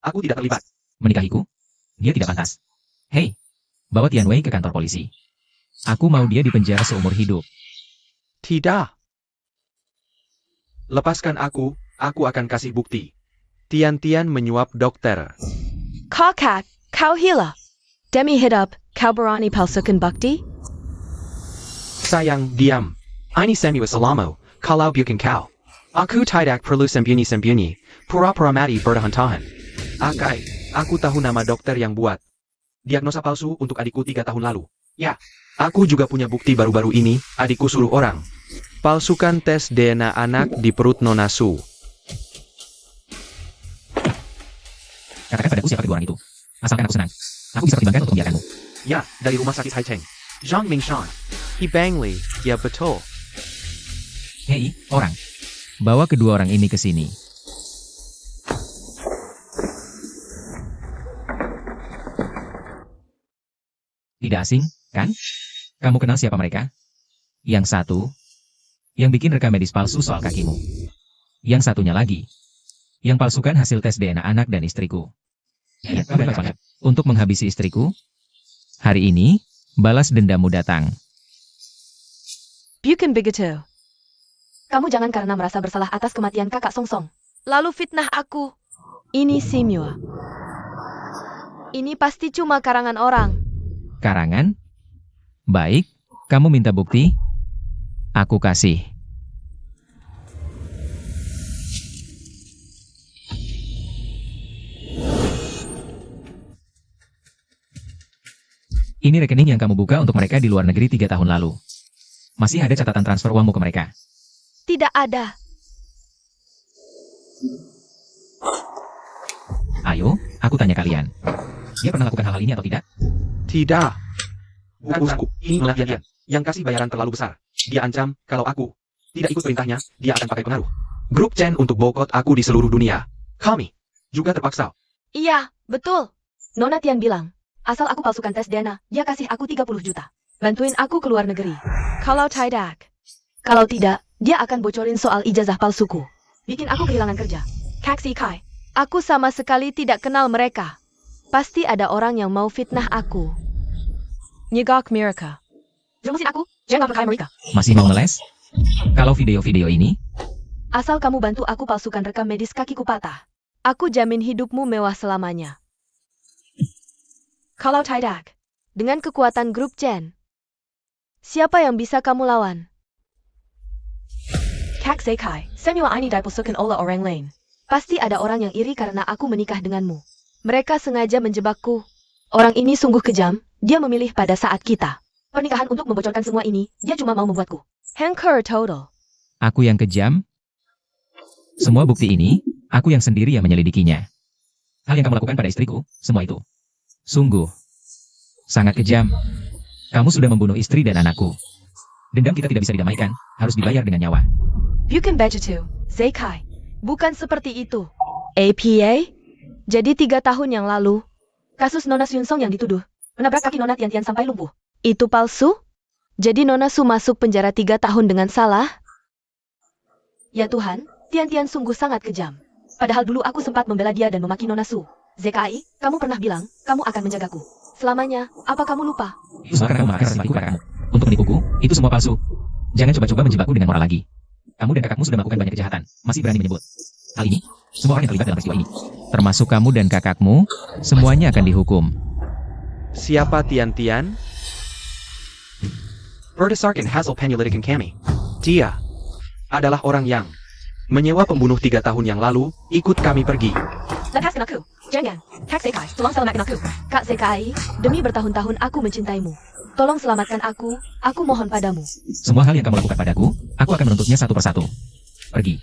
Aku tidak terlibat. Menikahiku? Dia tidak pantas. Hei, bawa Tian Wei ke kantor polisi. Aku mau dia dipenjara seumur hidup. Tidak. Lepaskan aku akan kasih bukti. Tian-Tian menyuap dokter. Kakak, kau hila. Demi hidup, kau berani palsukan bukti? Sayang, diam. Ini semua salahmu. Kalau bukan kau. Aku tidak perlu sembunyi-sembunyi. Pura-pura mati bertahan-tahan. Akai, aku tahu nama dokter yang buat. Diagnosa palsu untuk adikku 3 tahun lalu. Ya, Aku juga punya bukti baru-baru ini, adikku suruh orang. Palsukan tes DNA anak di perut Nona Su. Katakan padaku siapa kedua orang itu. Asalkan aku senang. Aku bisa pertimbangkan untuk membiarkanmu. ya, dari rumah sakit Haicheng. Zhang Mingshan. Bangli, ya betul. Hei, orang. Bawa kedua orang ini ke sini. Tidak asing, kan? Kamu kenal siapa mereka? Yang satu, yang bikin rekam medis palsu soal kakimu. Yang satunya lagi, yang palsukan hasil tes DNA anak dan istriku. Ya, kamu hebat banget. Untuk menghabisi istriku, hari ini, balas dendammu datang. Bukan begitu. Kamu jangan karena merasa bersalah atas kematian kakak Song Song, lalu fitnah aku. Ini semua. Ini pasti cuma karangan orang. Karangan? Baik, kamu minta bukti? Aku kasih. Ini rekening yang kamu buka untuk mereka di luar negeri 3 tahun lalu. Masih ada catatan transfer uangmu ke mereka. Tidak ada. Ayo, aku tanya kalian. Dia pernah lakukan hal-hal ini atau tidak? Tidak. Bukan, ini Tian-Tian. Yang kasih bayaran terlalu besar. Dia ancam, kalau aku tidak ikut perintahnya, dia akan pakai pengaruh. Grup Chen untuk boikot aku di seluruh dunia. Kami juga terpaksa. Iya, betul. Nona Tian bilang, asal aku palsukan tes DNA, dia kasih aku 30 juta. Bantuin aku ke luar negeri. Kalau tidak, dia akan bocorin soal ijazah palsuku. Bikin aku kehilangan kerja. Kak Si Kai, aku sama sekali tidak kenal mereka. Pasti ada orang yang mau fitnah aku. Nyegak mereka. Jelasin aku, jangan percaya mereka. Masih mau ngeles? Kalau video-video ini, Asal kamu bantu aku palsukan rekam medis kakiku patah, aku jamin hidupmu mewah selamanya. Kalau tidak, dengan kekuatan grup Chen, siapa yang bisa kamu lawan? Kak Zekai, semua ini dipalsukan oleh orang lain. Pasti ada orang yang iri karena aku menikah denganmu. Mereka sengaja menjebakku. Orang ini sungguh kejam, dia memilih pada saat kita pernikahan untuk membocorkan semua ini, dia cuma mau membuatku hancur total. aku yang kejam. Semua bukti ini, aku yang sendiri yang menyelidikinya. Hal yang kamu lakukan pada istriku, semua itu. Sungguh. Sangat kejam. Kamu sudah membunuh istri dan anakku. Dendam kita tidak bisa didamaikan, harus dibayar dengan nyawa. Bukan begitu, Zekai. Bukan seperti itu. APA? Jadi 3 tahun yang lalu, kasus Nona Xunsong yang dituduh menabrak kaki Nona Tian-Tian sampai lumpuh. Itu palsu? Jadi Nona Su masuk penjara 3 tahun dengan salah? Ya Tuhan, Tian sungguh sangat kejam. Padahal dulu aku sempat membela dia dan memaki Nona Su. ZKI, kamu pernah bilang, kamu akan menjagaku. Selamanya, apa kamu lupa? Itu semua karena kamu memakai simpatiku kakakmu. Untuk menipuku, itu semua palsu. Jangan coba-coba menjebakku dengan moral lagi. Kamu dan kakakmu sudah melakukan banyak kejahatan. Masih berani menyebut hal ini? Semua orang yang terlibat dalam peristiwa ini, termasuk kamu dan kakakmu, semuanya akan dihukum. Siapa Tian? Berdasarkan hasil penyelidikan kami, Dia adalah orang yang menyewa pembunuh 3 tahun yang lalu, ikut kami pergi. Lepaskan aku. Jangan. Kak Sekai, tolong selamatkan aku. Kak Sekai, demi bertahun-tahun aku mencintaimu. Tolong selamatkan aku mohon padamu. Semua hal yang kamu lakukan padaku, aku akan menuntutnya satu persatu. Pergi.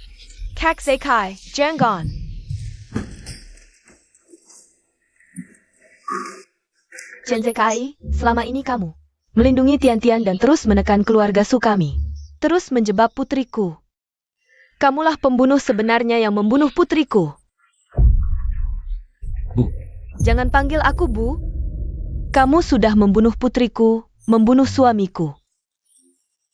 Kak Sekai, jangan. Chen Sekai, selama ini kamu melindungi Tian dan terus menekan keluarga Su kami. Terus menjebak putriku. Kamulah pembunuh sebenarnya yang membunuh putriku. Bu. Jangan panggil aku Bu. Kamu sudah membunuh putriku, membunuh suamiku.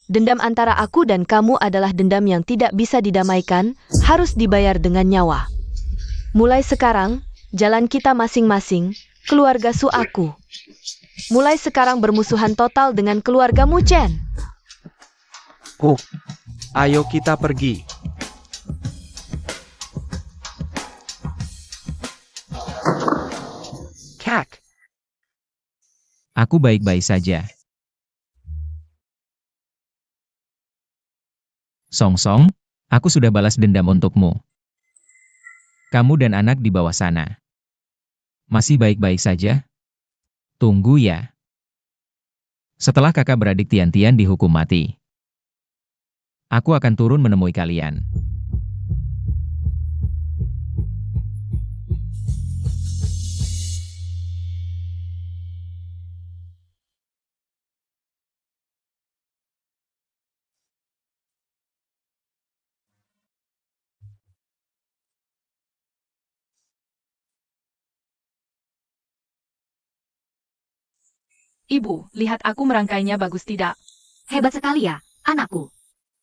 Dendam antara aku dan kamu adalah dendam yang tidak bisa didamaikan, harus dibayar dengan nyawa. Mulai sekarang, jalan kita masing-masing, keluarga Su aku. Mulai sekarang bermusuhan total dengan keluargamu Chen. Oh, ayo kita pergi. Kak, Aku baik-baik saja. Song, aku sudah balas dendam untukmu. Kamu dan anak di bawah sana. Masih baik-baik saja? Tunggu ya. Setelah kakak beradik Tian dihukum mati, aku akan turun menemui kalian. Ibu, lihat aku merangkainya bagus tidak? Hebat sekali ya, anakku.